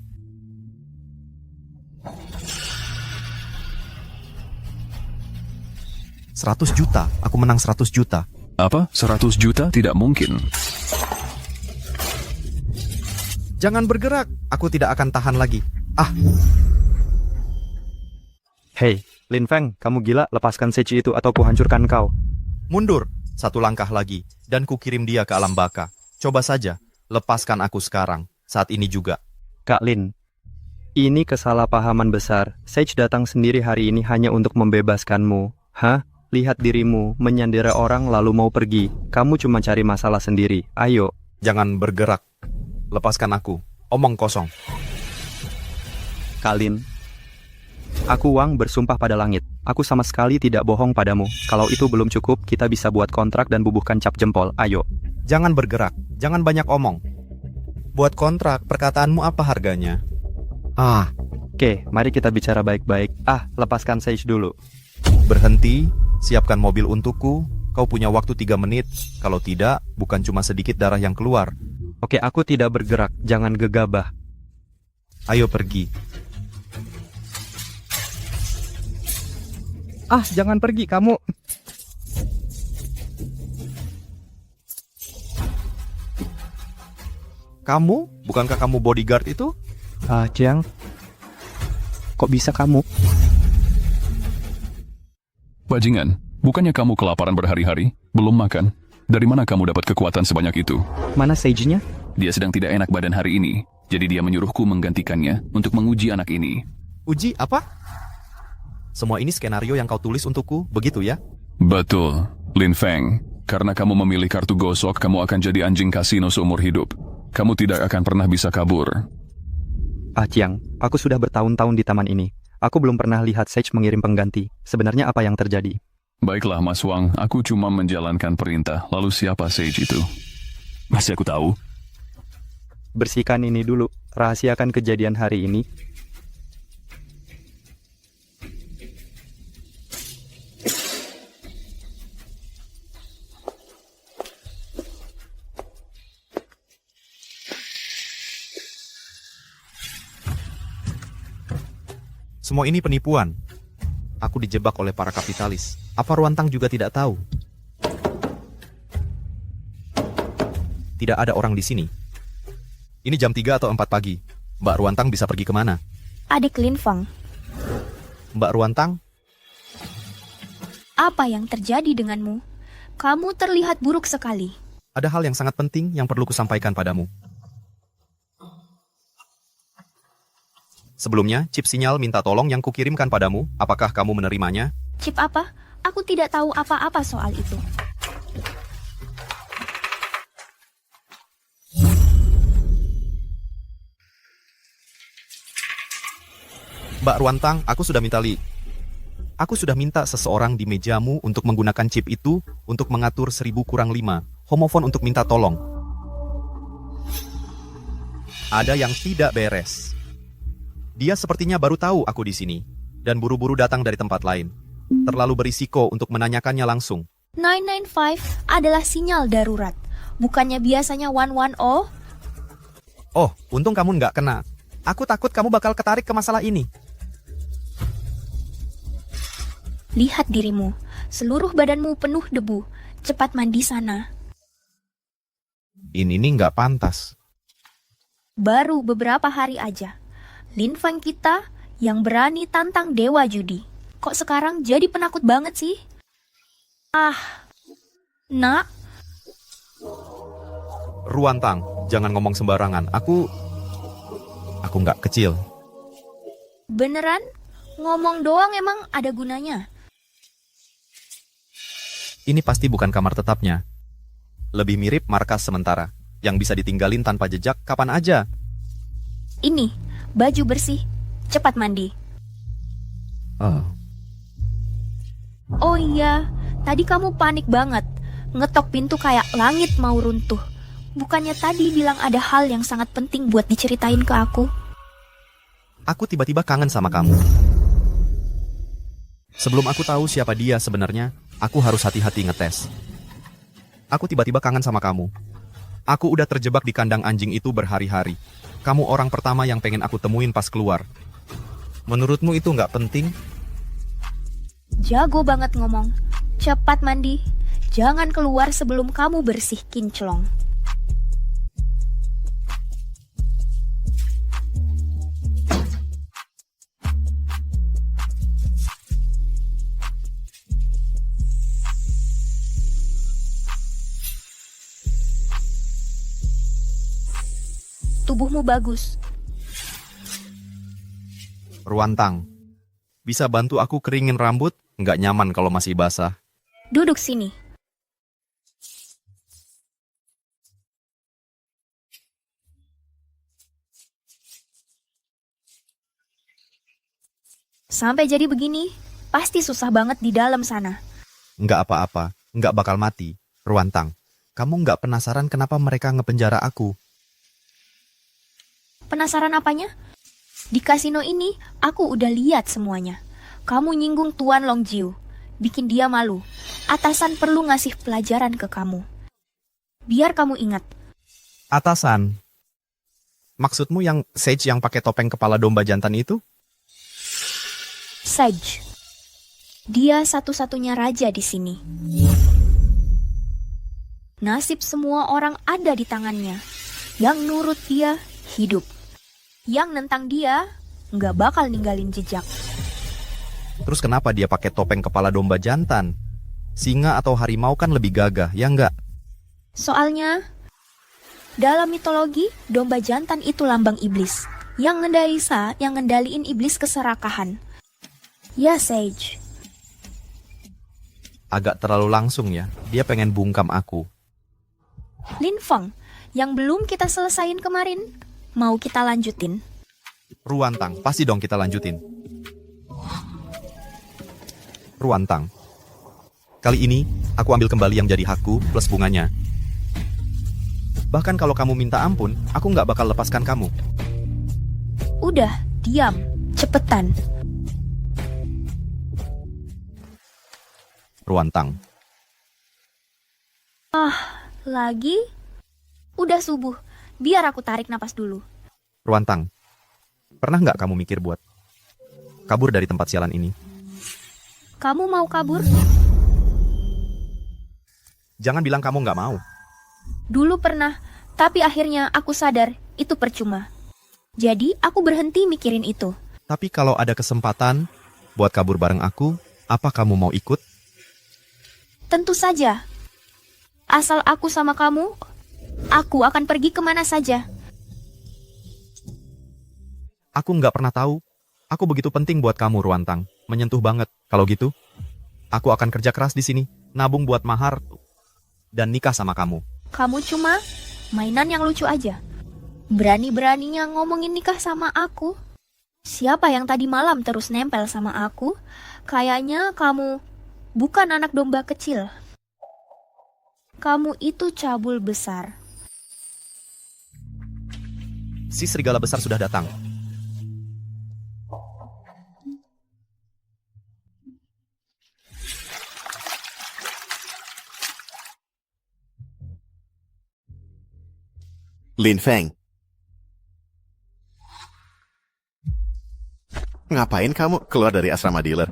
$100 juta, aku menang 100 juta. Apa? 100 juta? Tidak mungkin. Jangan bergerak, aku tidak akan tahan lagi. Hei, Lin Feng, kamu gila? Lepaskan Sage itu atau kuhancurkan kau. Mundur, satu langkah lagi, dan kukirim dia ke alam baka. Coba saja, lepaskan aku sekarang, saat ini juga. Kak Lin, ini kesalahpahaman besar. Sage datang sendiri hari ini hanya untuk membebaskanmu. Hah? Lihat dirimu, menyandera orang lalu mau pergi. Kamu cuma cari masalah sendiri. Ayo. Jangan bergerak. Lepaskan aku. Omong kosong. Kak Lin, aku Wang bersumpah pada langit. Aku sama sekali tidak bohong padamu. Kalau itu belum cukup, kita bisa buat kontrak dan bubuhkan cap jempol. Ayo. Jangan bergerak. Jangan banyak omong. Buat kontrak, perkataanmu apa harganya? Oke, mari kita bicara baik-baik. Lepaskan Sage dulu. Berhenti, siapkan mobil untukku. Kau punya waktu 3 menit. Kalau tidak, bukan cuma sedikit darah yang keluar. Oke, aku tidak bergerak. Jangan gegabah. Ayo pergi. Jangan pergi kamu. Kamu? Bukankah kamu bodyguard itu? Jiang. Kok bisa kamu? Bajingan, bukannya kamu kelaparan berhari-hari? Belum makan? Dari mana kamu dapat kekuatan sebanyak itu? Mana Sage-nya? Dia sedang tidak enak badan hari ini. Jadi dia menyuruhku menggantikannya untuk menguji anak ini. Uji apa? Semua ini skenario yang kau tulis untukku, begitu ya? Betul, Lin Feng. Karena kamu memilih kartu gosok, kamu akan jadi anjing kasino seumur hidup. Kamu tidak akan pernah bisa kabur. Jiang, aku sudah bertahun-tahun di taman ini. Aku belum pernah lihat Sage mengirim pengganti. Sebenarnya apa yang terjadi? Baiklah Mas Wang, aku cuma menjalankan perintah. Lalu siapa Sage itu? Masih aku tahu. Bersihkan ini dulu. Rahasiakan kejadian hari ini. Semua ini penipuan. Aku dijebak oleh para kapitalis. Apa Ruantang juga tidak tahu? Tidak ada orang di sini. Ini jam 3 atau 4 pagi. Mbak Ruantang bisa pergi kemana? Adik Lin Feng, Mbak Ruantang? apa yang terjadi denganmu? Kamu terlihat buruk sekali. Ada hal yang sangat penting yang perlu kusampaikan padamu. Sebelumnya, chip sinyal minta tolong yang kukirimkan padamu. Apakah kamu menerimanya? Chip apa? Aku tidak tahu apa-apa soal itu. Mbak Ruantang, aku sudah minta Aku sudah minta seseorang di mejamu untuk menggunakan chip itu untuk mengatur 1000 kurang 5. Homofon untuk minta tolong. Ada yang tidak beres. Dia sepertinya baru tahu aku di sini dan buru-buru datang dari tempat lain. Terlalu berisiko untuk menanyakannya langsung. 995 adalah sinyal darurat. Bukannya biasanya 110? Oh, untung kamu nggak kena. Aku takut kamu bakal ketarik ke masalah ini. Lihat dirimu, seluruh badanmu penuh debu. Cepat mandi sana. Ini nih nggak pantas. Baru beberapa hari aja. Lin Feng kita yang berani tantang dewa judi. Kok sekarang jadi penakut banget sih? Nak. Ruantang, jangan ngomong sembarangan. Aku nggak kecil. Beneran? Ngomong doang emang ada gunanya? Ini pasti bukan kamar tetapnya. Lebih mirip markas sementara, yang bisa ditinggalin tanpa jejak kapan aja. Ini, baju bersih. Cepat mandi. Oh iya, tadi kamu panik banget. Ngetok pintu kayak langit mau runtuh. Bukannya tadi bilang ada hal yang sangat penting buat diceritain ke aku? Aku tiba-tiba kangen sama kamu. Sebelum aku tahu siapa dia sebenarnya, aku harus hati-hati ngetes. Aku tiba-tiba kangen sama kamu. Aku udah terjebak di kandang anjing itu berhari-hari. Kamu orang pertama yang pengen aku temuin pas keluar. Menurutmu itu nggak penting? Jago banget ngomong. Cepat mandi. Jangan keluar sebelum kamu bersih kinclong. Tubuhmu bagus. Ruantang, bisa bantu aku keringin rambut? Nggak nyaman kalau masih basah. Duduk sini. Sampai jadi begini, pasti susah banget di dalam sana. Nggak apa-apa, nggak bakal mati. Ruantang, kamu nggak penasaran kenapa mereka ngepenjara aku? Penasaran apanya? Di kasino ini, aku udah lihat semuanya. Kamu nyinggung Tuan Longjiu, bikin dia malu. Atasan perlu ngasih pelajaran ke kamu. Biar kamu ingat. Atasan? Maksudmu yang Sage yang pakai topeng kepala domba jantan itu? Sage. Dia satu-satunya raja di sini. Nasib semua orang ada di tangannya. Yang nurut dia, hidup. Yang nentang dia, nggak bakal ninggalin jejak. Terus kenapa dia pakai topeng kepala domba jantan? Singa atau harimau kan lebih gagah, ya nggak? Soalnya, dalam mitologi, domba jantan itu lambang iblis. Yang ngendaliin iblis keserakahan. Ya, Sage. Agak terlalu langsung ya, dia pengen bungkam aku. Lin Feng, yang belum kita selesain kemarin, mau kita lanjutin? Ruantang, pasti dong kita lanjutin. Ruantang, kali ini aku ambil kembali yang jadi hakku plus bunganya. Bahkan kalau kamu minta ampun, aku nggak bakal lepaskan kamu. Udah, diam, cepetan. Ruantang. Lagi? Udah subuh, biar aku tarik napas dulu. Ruantang, pernah nggak kamu mikir buat kabur dari tempat sialan ini? Kamu mau kabur? Jangan bilang kamu nggak mau. Dulu pernah, tapi akhirnya aku sadar itu percuma. Jadi aku berhenti mikirin itu. Tapi kalau ada kesempatan buat kabur bareng aku, apa kamu mau ikut? Tentu saja. Asal aku sama kamu, aku akan pergi kemana saja. Aku nggak pernah tahu. Aku begitu penting buat kamu, Ruantang. Menyentuh banget. Kalau gitu, Aku akan kerja keras di sini, nabung buat mahar, dan nikah sama kamu. Kamu cuma mainan yang lucu aja. Berani-beraninya ngomongin nikah sama aku. Siapa yang tadi malam terus nempel sama aku? Kayaknya kamu bukan anak domba kecil. Kamu itu cabul besar. Si serigala besar sudah datang. Lin Feng. Ngapain kamu keluar dari asrama dealer?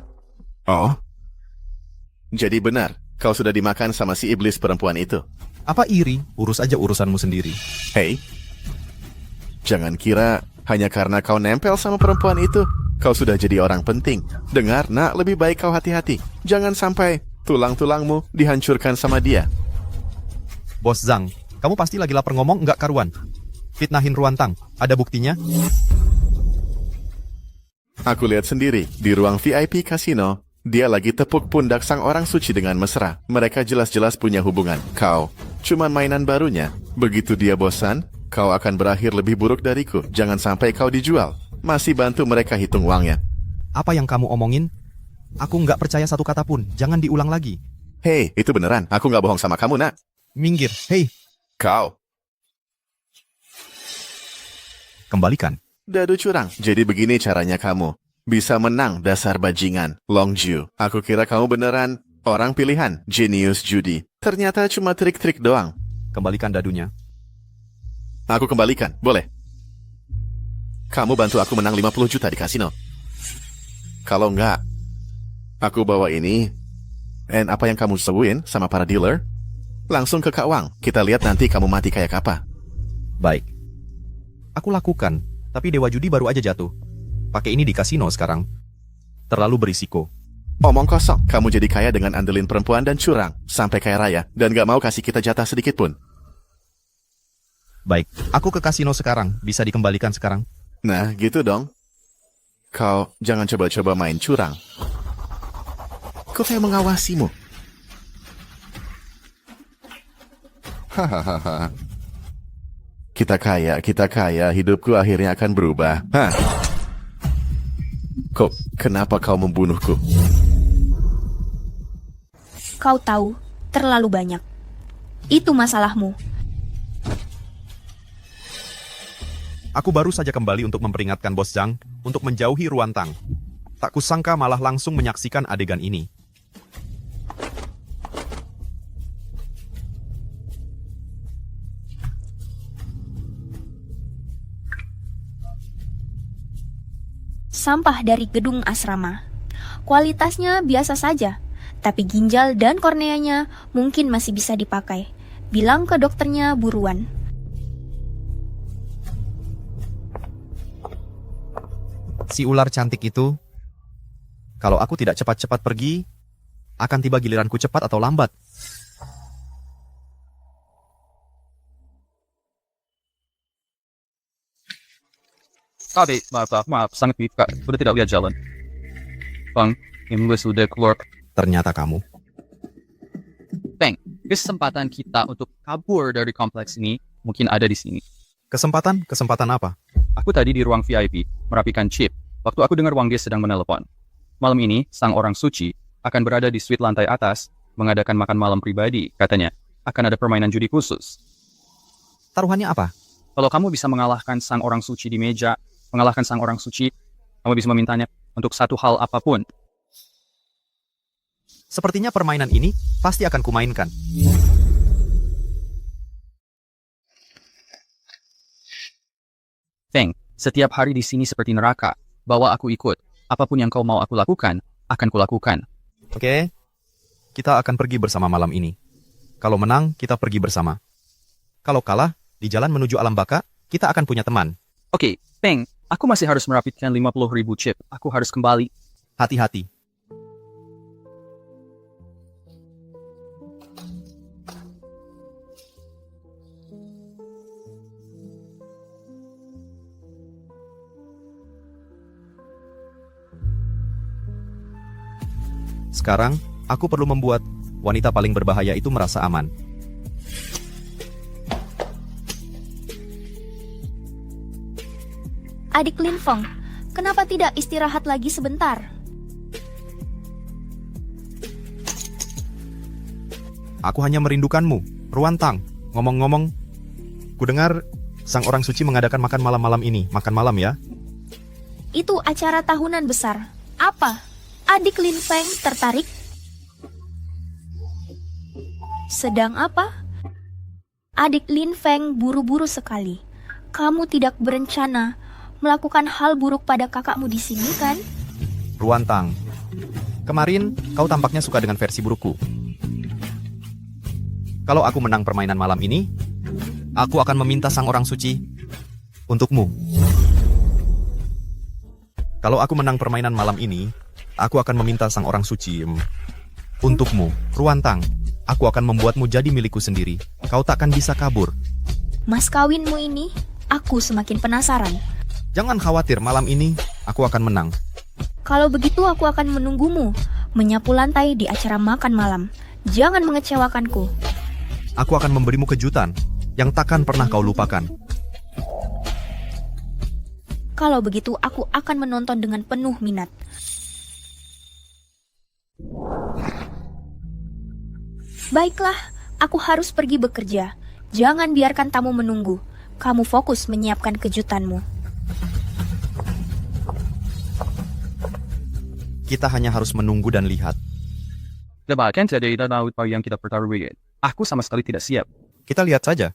Oh, jadi benar, kau sudah dimakan sama si iblis perempuan itu. Apa iri? Urus aja urusanmu sendiri. Hei, jangan kira hanya karena kau nempel sama perempuan itu, kau sudah jadi orang penting. Dengar, nak, lebih baik kau hati-hati. Jangan sampai tulang-tulangmu dihancurkan sama dia. Bos Zhang, kamu pasti lagi lapar ngomong nggak karuan. Fitnahin Ruantang, ada buktinya? Aku lihat sendiri, di ruang VIP kasino, dia lagi tepuk pundak sang orang suci dengan mesra. Mereka jelas-jelas punya hubungan. Kau cuman mainan barunya. Begitu dia bosan, kau akan berakhir lebih buruk dariku. Jangan sampai kau dijual. Masih bantu mereka hitung uangnya. Apa yang kamu omongin? Aku nggak percaya satu kata pun. Jangan diulang lagi. Hei, itu beneran. Aku nggak bohong sama kamu, nak. Minggir, hei. Kau. Kembalikan. Dadu curang. Jadi begini caranya kamu bisa menang, dasar bajingan. Longju, aku kira kamu beneran orang pilihan, jenius judi. Ternyata cuma trik-trik doang. Kembalikan dadunya. Aku kembalikan, boleh. Kamu bantu aku menang 50 juta di kasino. Kalau enggak, aku bawa ini. And apa yang kamu sebuin sama para dealer? Langsung ke Kak Wang. Kita lihat nanti kamu mati kayak apa. Baik. Aku lakukan, tapi Dewa Judi baru aja jatuh. Pakai ini di kasino sekarang. Terlalu berisiko. Omong kosong, kamu jadi kaya dengan andelin perempuan dan curang. Sampai kaya raya, dan gak mau kasih kita jatah sedikit pun. Baik, aku ke kasino sekarang. Bisa dikembalikan sekarang. Nah, gitu dong. Kau jangan coba-coba main curang. Kau kayak mengawasimu. Hahaha. Kita kaya, hidupku akhirnya akan berubah. Hah? Kenapa kau membunuhku? Kau tahu, terlalu banyak. Itu masalahmu. Aku baru saja kembali untuk memperingatkan Bos Zhang untuk menjauhi Ruantang. Tak kusangka malah langsung menyaksikan adegan ini. Sampah dari gedung asrama. Kualitasnya biasa saja, tapi ginjal dan korneanya mungkin masih bisa dipakai. Bilang ke dokternya buruan. Si ular cantik itu, kalau aku tidak cepat-cepat pergi, akan tiba giliranku cepat atau lambat. Tapi, maaf, sangat pika. Sudah tidak lihat jalan. Bang, ini sudah keluar. Ternyata kamu. Bang, kesempatan kita untuk kabur dari kompleks ini mungkin ada di sini. Kesempatan? Kesempatan apa? Aku tadi di ruang VIP, merapikan chip. Waktu aku dengar Wang Ge sedang menelepon. Malam ini, sang orang suci akan berada di suite lantai atas, mengadakan makan malam pribadi, katanya. Akan ada permainan judi khusus. Taruhannya apa? Kalau kamu bisa mengalahkan sang orang suci di meja, mengalahkan sang orang suci, kamu bisa memintanya untuk satu hal apapun. Sepertinya permainan ini pasti akan kumainkan. Feng, setiap hari di sini seperti neraka. Bawa aku ikut. Apapun yang kau mau aku lakukan, akan kulakukan. Oke, kita akan pergi bersama malam ini. Kalau menang, kita pergi bersama. Kalau kalah, di jalan menuju alam baka, kita akan punya teman. Oke, Feng, aku masih harus merapitkan 50.000 chip. Aku harus kembali. Hati-hati. Sekarang, Aku perlu membuat wanita paling berbahaya itu merasa aman. Adik Lin Feng, kenapa tidak istirahat lagi sebentar? Aku hanya merindukanmu, Ruantang. Ngomong-ngomong, kudengar sang orang suci mengadakan makan malam-malam ini. Makan malam ya? Itu acara tahunan besar. Apa? Adik Lin Feng tertarik? Sedang apa? Adik Lin Feng buru-buru sekali. Kamu tidak berencana melakukan hal buruk pada kakakmu di sini, kan? Ruantang, kemarin kau tampaknya suka dengan versi burukku. Kalau aku menang permainan malam ini, aku akan meminta sang orang suci untukmu. Kalau aku menang permainan malam ini, aku akan meminta sang orang suci untukmu. Ruantang, aku akan membuatmu jadi milikku sendiri. Kau takkan bisa kabur. Mas kawinmu ini, aku semakin penasaran. Jangan khawatir, malam ini aku akan menang. Kalau begitu aku akan menunggumu, menyapu lantai di acara makan malam. Jangan mengecewakanku. Aku akan memberimu kejutan yang takkan pernah kau lupakan. Kalau begitu aku akan menonton dengan penuh minat. Baiklah, aku harus pergi bekerja. Jangan biarkan tamu menunggu. Kamu fokus menyiapkan kejutanmu. Kita hanya harus menunggu dan lihat. Bahkan tidak ada yang kita pertarungi. Aku sama sekali tidak siap. Kita lihat saja.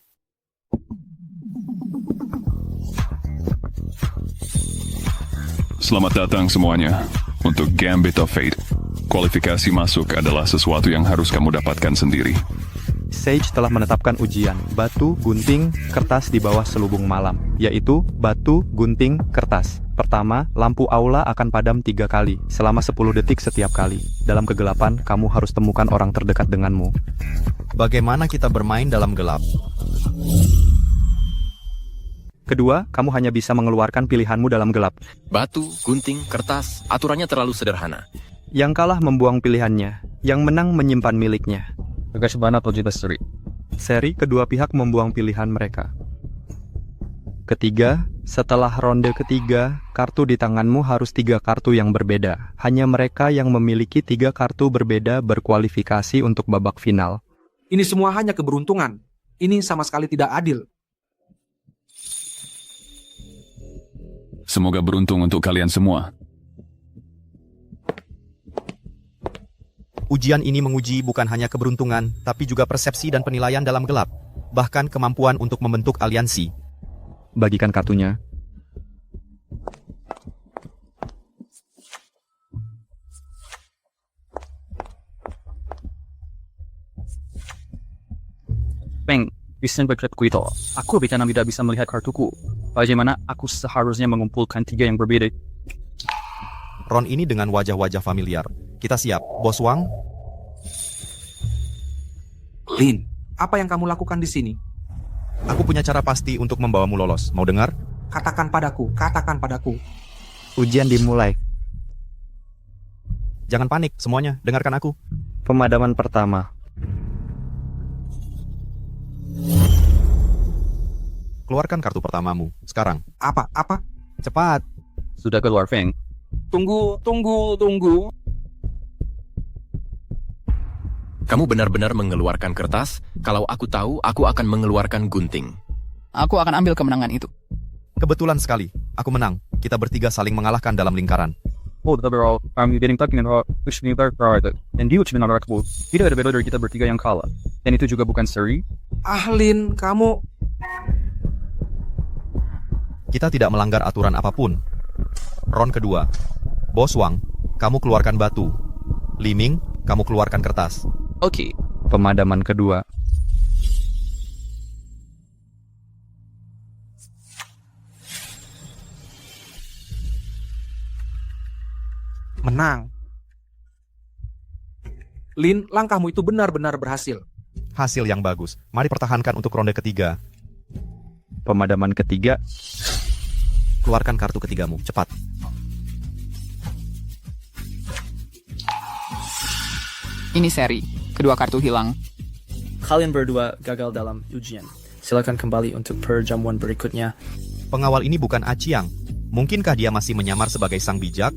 Selamat datang semuanya untuk Gambit of Fate. Kualifikasi masuk adalah sesuatu yang harus kamu dapatkan sendiri. Sage telah menetapkan ujian batu, gunting, kertas di bawah selubung malam, yaitu batu, gunting, kertas. Pertama, lampu aula akan padam 3 kali, selama 10 detik setiap kali. Dalam kegelapan, kamu harus temukan orang terdekat denganmu. Bagaimana kita bermain dalam gelap? Kedua, kamu hanya bisa mengeluarkan pilihanmu dalam gelap. Batu, gunting, kertas, aturannya terlalu sederhana. Yang kalah membuang pilihannya, yang menang menyimpan miliknya. Seri kedua pihak membuang pilihan mereka. Ketiga, setelah ronde ketiga, kartu di tanganmu harus 3 kartu yang berbeda. Hanya mereka yang memiliki 3 kartu berbeda berkualifikasi untuk babak final. Ini semua hanya keberuntungan. Ini sama sekali tidak adil. Semoga beruntung untuk kalian semua. Ujian ini menguji bukan hanya keberuntungan, tapi juga persepsi dan penilaian dalam gelap. Bahkan kemampuan untuk membentuk aliansi. Bagikan kartunya. Peng, bisa berkatku itu. Aku tidak bisa melihat kartuku. Bagaimana aku seharusnya mengumpulkan 3 yang berbeda? Ron ini dengan wajah-wajah familiar. Kita siap, Bos Wang? Lin, apa yang kamu lakukan di sini? Aku punya cara pasti untuk membawamu lolos. Mau dengar? Katakan padaku, katakan padaku. Ujian dimulai. Jangan panik, semuanya. Dengarkan aku. Pemadaman pertama. Keluarkan kartu pertamamu, sekarang. Apa? Cepat. Sudah keluar, Feng. Tunggu. Kamu benar-benar mengeluarkan kertas? Kalau aku tahu, aku akan mengeluarkan gunting. Aku akan ambil kemenangan itu. Kebetulan sekali, aku menang. Kita bertiga saling mengalahkan dalam lingkaran. Tidak ada beda dari kita bertiga yang kalah. Dan itu juga bukan seri. Lin, kamu... Kita tidak melanggar aturan apapun. Ron kedua. Bos Wang, kamu keluarkan batu. Liming, kamu keluarkan kertas. Oke. Pemadaman kedua. Menang. Lin, langkahmu itu benar-benar berhasil. Hasil yang bagus. Mari pertahankan untuk ronde ketiga. Pemadaman ketiga. Keluarkan kartu ketigamu, cepat. Ini seri. Kedua kartu hilang. Kalian berdua gagal dalam ujian. Silakan kembali untuk perjamuan berikutnya. Pengawal ini bukan Aciang. Mungkinkah dia masih menyamar sebagai sang bijak?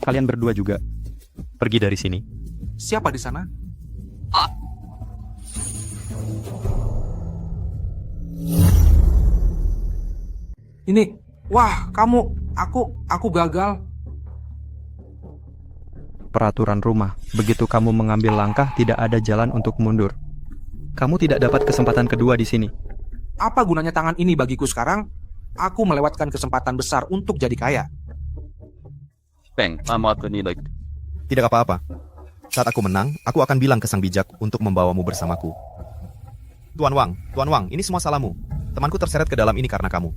Kalian berdua juga. Pergi dari sini. Siapa di sana? Ini, wah, aku gagal. Peraturan rumah, begitu kamu mengambil langkah tidak ada jalan untuk mundur. Kamu tidak dapat kesempatan kedua di sini. Apa gunanya tangan ini bagiku sekarang? Aku melewatkan kesempatan besar untuk jadi kaya. Peng, amat penilai. Tidak apa-apa. Saat aku menang, aku akan bilang ke sang bijak untuk membawamu bersamaku. Tuan Wang, ini semua salahmu. Temanku terseret ke dalam ini karena kamu.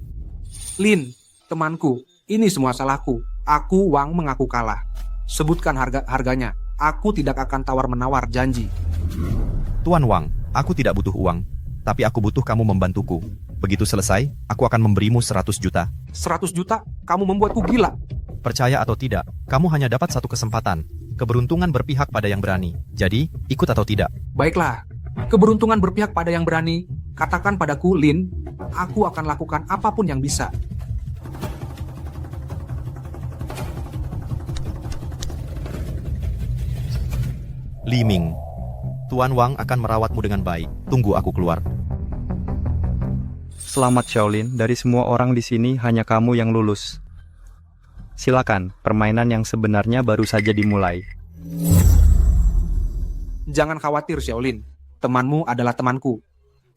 Lin, temanku, ini semua salahku. Aku, Wang, mengaku kalah. Sebutkan harganya. Aku tidak akan tawar-menawar, janji. Tuan Wang, aku tidak butuh uang. Tapi aku butuh kamu membantuku. Begitu selesai, aku akan memberimu 100 juta. 100 juta? Kamu membuatku gila. Percaya atau tidak, kamu hanya dapat satu kesempatan. Keberuntungan berpihak pada yang berani. Jadi, ikut atau tidak? Baiklah, keberuntungan berpihak pada yang berani. Katakan padaku, Lin, aku akan lakukan apapun yang bisa. Li Ming, Tuan Wang akan merawatmu dengan baik. Tunggu aku keluar. Selamat Shaolin, dari semua orang di sini hanya kamu yang lulus. Silakan, permainan yang sebenarnya baru saja dimulai. Jangan khawatir, Shaolin. Temanmu adalah temanku.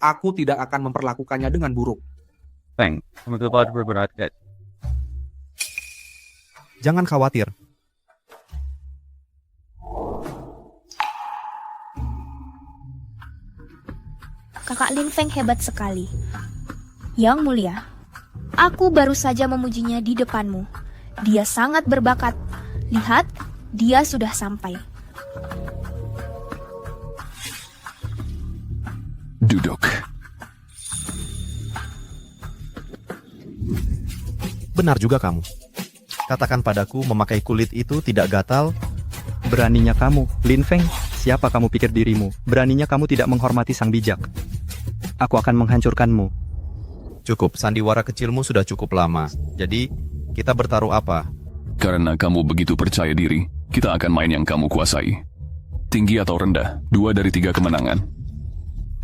Aku tidak akan memperlakukannya dengan buruk. Peng, magkabad berberakat. Jangan khawatir. Kakak Lin Feng hebat sekali. Yang mulia, aku baru saja memujinya di depanmu. Dia sangat berbakat. Lihat, dia sudah sampai. Duduk. Benar juga kamu. Katakan padaku, memakai kulit itu tidak gatal. Beraninya kamu, Lin Feng, siapa kamu pikir dirimu? Beraninya kamu tidak menghormati sang bijak. Aku akan menghancurkanmu. Cukup, sandiwara kecilmu sudah cukup lama. Jadi, kita bertaruh apa? Karena kamu begitu percaya diri, kita akan main yang kamu kuasai. Tinggi atau rendah, 2 dari 3 kemenangan.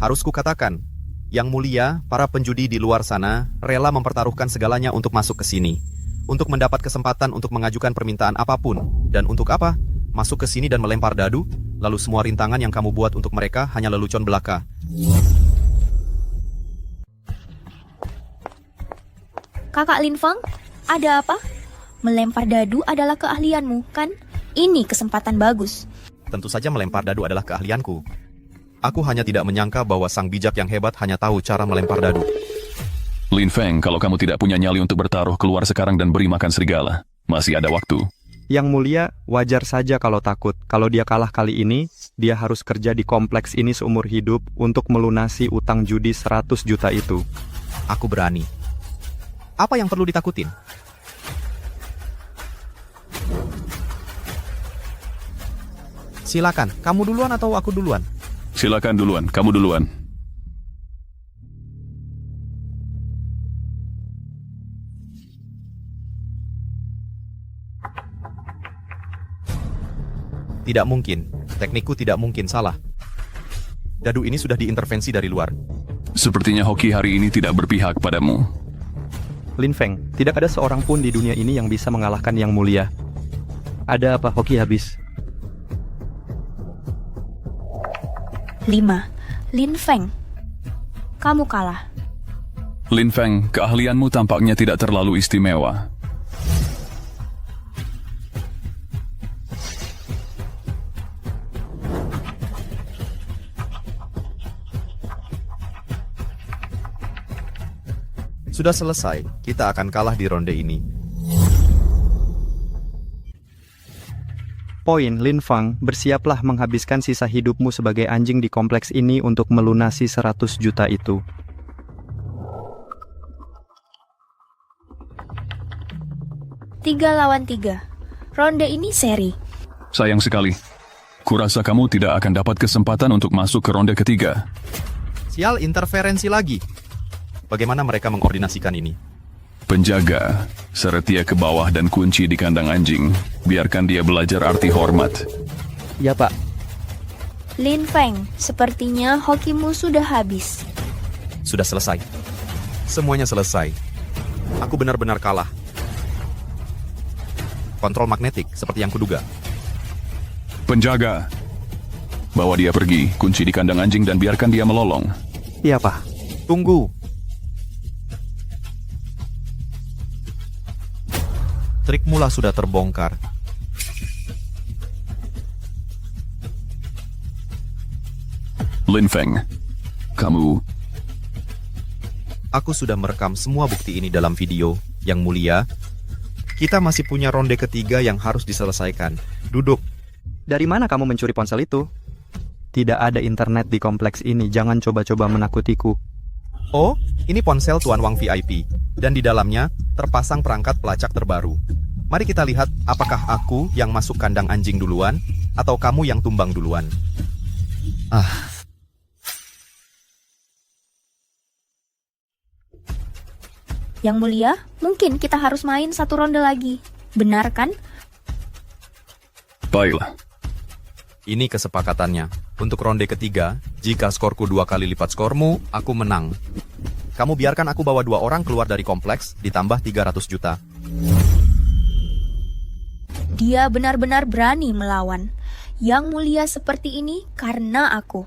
Harus kukatakan, yang mulia, para penjudi di luar sana rela mempertaruhkan segalanya untuk masuk ke sini. Untuk mendapat kesempatan untuk mengajukan permintaan apapun. Dan untuk apa? Masuk ke sini dan melempar dadu, lalu semua rintangan yang kamu buat untuk mereka hanya lelucon belaka. Kakak Lin Feng, ada apa? Melempar dadu adalah keahlianmu, kan? Ini kesempatan bagus. Tentu saja melempar dadu adalah keahlianku. Aku hanya tidak menyangka bahwa sang bijak yang hebat hanya tahu cara melempar dadu. Lin Feng, kalau kamu tidak punya nyali untuk bertaruh, keluar sekarang dan beri makan serigala. Masih ada waktu. Yang mulia, wajar saja kalau takut. Kalau dia kalah kali ini, dia harus kerja di kompleks ini seumur hidup untuk melunasi utang judi 100 juta itu. Aku berani. Apa yang perlu ditakutin? Silakan, kamu duluan atau aku duluan? Silakan duluan, kamu duluan. Tidak mungkin. Teknikku tidak mungkin salah. Dadu ini sudah diintervensi dari luar. Sepertinya hoki hari ini tidak berpihak padamu. Lin Feng, tidak ada seorang pun di dunia ini yang bisa mengalahkan yang mulia. Ada apa hoki habis? 5. Lin Feng, kamu kalah. Lin Feng, keahlianmu tampaknya tidak terlalu istimewa. Sudah selesai, kita akan kalah di ronde ini. Poin, Lin Feng, bersiaplah menghabiskan sisa hidupmu sebagai anjing di kompleks ini untuk melunasi 100 juta itu. Tiga lawan 3. Ronde ini seri. Sayang sekali. Kurasa kamu tidak akan dapat kesempatan untuk masuk ke ronde ketiga. Sial, interferensi lagi. Bagaimana mereka mengkoordinasikan ini? Penjaga, seret dia ke bawah dan kunci di kandang anjing. Biarkan dia belajar arti hormat. Ya, Pak. Lin Feng, sepertinya hokimu sudah habis. Sudah selesai. Semuanya selesai. Aku benar-benar kalah. Kontrol magnetik, seperti yang kuduga. Penjaga, bawa dia pergi, kunci di kandang anjing dan biarkan dia melolong. Iya, Pak. Tunggu. Trik mula sudah terbongkar. Lin Feng, kamu... Aku sudah merekam semua bukti ini dalam video. Yang mulia, kita masih punya ronde ketiga yang harus diselesaikan. Duduk. Dari mana kamu mencuri ponsel itu? Tidak ada internet di kompleks ini, jangan coba-coba menakutiku. Oh, ini ponsel Tuan Wang VIP. Dan di dalamnya terpasang perangkat pelacak terbaru. Mari kita lihat apakah aku yang masuk kandang anjing duluan atau kamu yang tumbang duluan. Yang mulia, mungkin kita harus main satu ronde lagi. Benar kan? Baiklah. Ini kesepakatannya. Untuk ronde ketiga, jika skorku 2 kali lipat skormu, aku menang. Kamu biarkan aku bawa 2 orang keluar dari kompleks, ditambah 300 juta. Dia benar-benar berani melawan. Yang mulia seperti ini karena aku.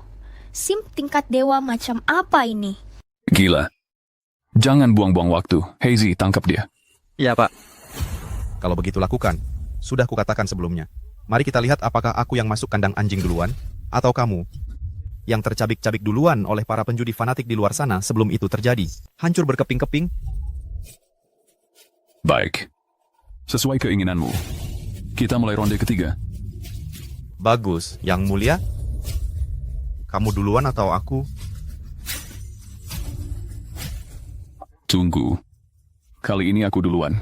Sim tingkat dewa macam apa ini? Gila. Jangan buang-buang waktu. Hazy, tangkap dia. Iya, Pak. Kalau begitu lakukan. Sudah kukatakan sebelumnya. Mari kita lihat apakah aku yang masuk kandang anjing duluan, atau kamu yang tercabik-cabik duluan oleh para penjudi fanatik di luar sana sebelum itu terjadi. Hancur berkeping-keping. Baik. Sesuai keinginanmu. Kita mulai ronde ketiga. Bagus. Yang mulia, kamu duluan atau aku? Tunggu. Kali ini aku duluan.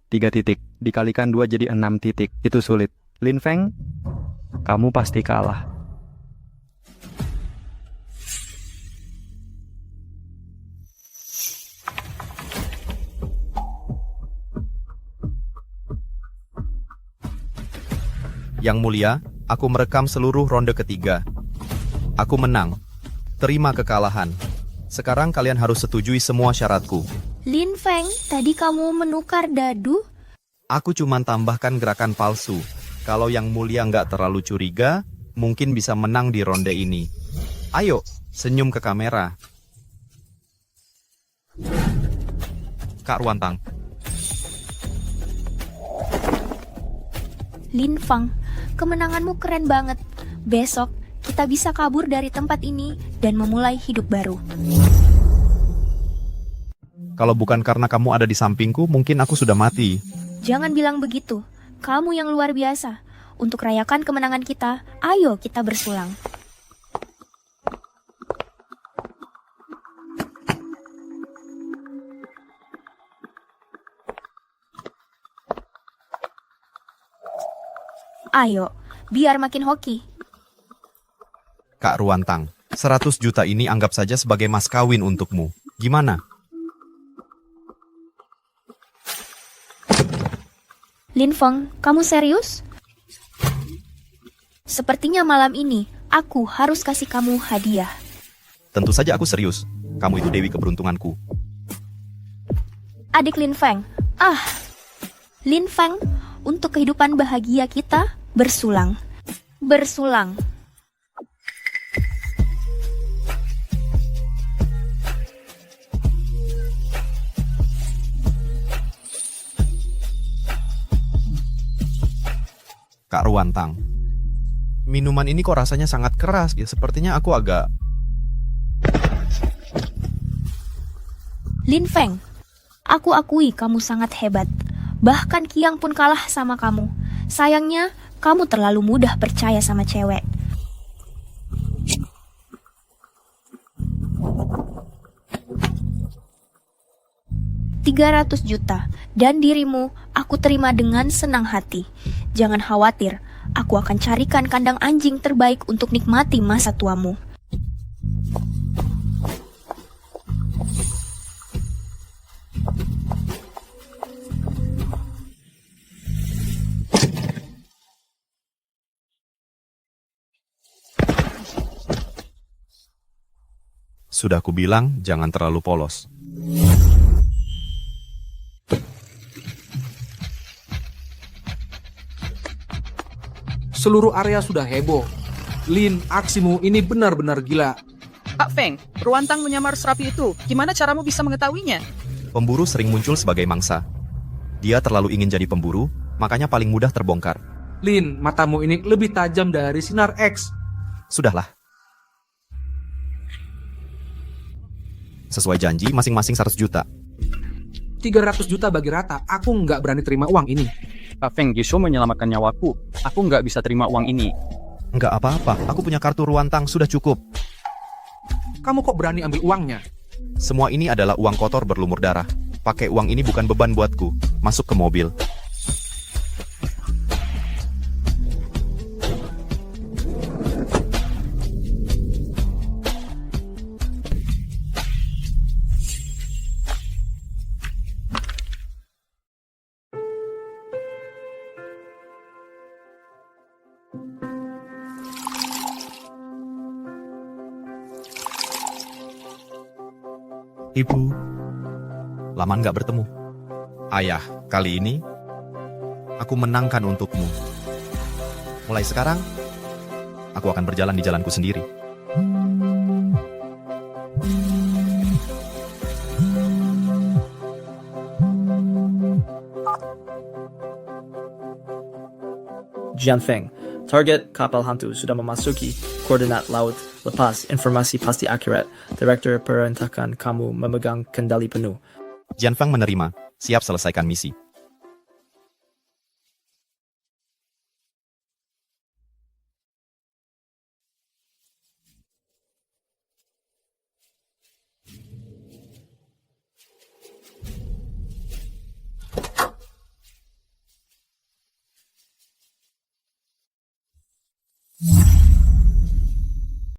Tiga titik. Dikalikan 2 jadi 6 titik. Itu sulit. Lin Feng, kamu pasti kalah. Yang mulia, aku merekam seluruh ronde ketiga. Aku menang. Terima kekalahan. Sekarang kalian harus setujui semua syaratku. Lin Feng, tadi kamu menukar dadu? Aku cuma tambahkan gerakan palsu. Kalau yang mulia nggak terlalu curiga, mungkin bisa menang di ronde ini. Ayo, senyum ke kamera. Kak Ruantang. Lin Feng, kemenanganmu keren banget. Besok, kita bisa kabur dari tempat ini dan memulai hidup baru. Kalau bukan karena kamu ada di sampingku, mungkin aku sudah mati. Jangan bilang begitu. Kamu yang luar biasa. Untuk rayakan kemenangan kita, ayo kita bersulang. Ayo, biar makin hoki. Kak Ruantang, 100 juta ini anggap saja sebagai mas kawin untukmu. Gimana? Lin Feng, kamu serius? Sepertinya malam ini, aku harus kasih kamu hadiah. Tentu saja aku serius. Kamu itu dewi keberuntunganku. Adik Lin Feng. Lin Feng, untuk kehidupan bahagia kita, bersulang. Bersulang. Kak Ruantang, minuman ini kok rasanya sangat keras ya. Sepertinya aku agak... Lin Feng, aku akui kamu sangat hebat. Bahkan Qiang pun kalah sama kamu. Sayangnya, kamu terlalu mudah percaya sama cewek. 300 juta. Dan dirimu, aku terima dengan senang hati. Jangan khawatir, aku akan carikan kandang anjing terbaik untuk nikmati masa tuamu. Sudah aku bilang, jangan terlalu polos. Seluruh area sudah heboh. Lin, aksimu ini benar-benar gila. Pak Feng, Ruantang menyamar serapi itu. Gimana caramu bisa mengetahuinya? Pemburu sering muncul sebagai mangsa. Dia terlalu ingin jadi pemburu, makanya paling mudah terbongkar. Lin, matamu ini lebih tajam dari sinar X. Sudahlah. Sesuai janji, masing-masing 100 juta. 300 juta bagi rata. Aku nggak berani terima uang ini. Pak Feng justru menyelamatkan nyawaku. Aku nggak bisa terima uang ini. Nggak apa-apa, aku punya kartu Ruantang, sudah cukup. Kamu kok berani ambil uangnya? Semua ini adalah uang kotor berlumur darah. Pakai uang ini bukan beban buatku. Masuk ke mobil. Ibu, lama nggak bertemu. Ayah, kali ini aku menangkan untukmu. Mulai sekarang, aku akan berjalan di jalanku sendiri. Jianfeng, target kapal hantu sudah memasuki koordinat laut. Lepas, informasi pasti akurat. Direktur perintahkan kamu memegang kendali penuh. Jianfeng menerima. Siap selesaikan misi.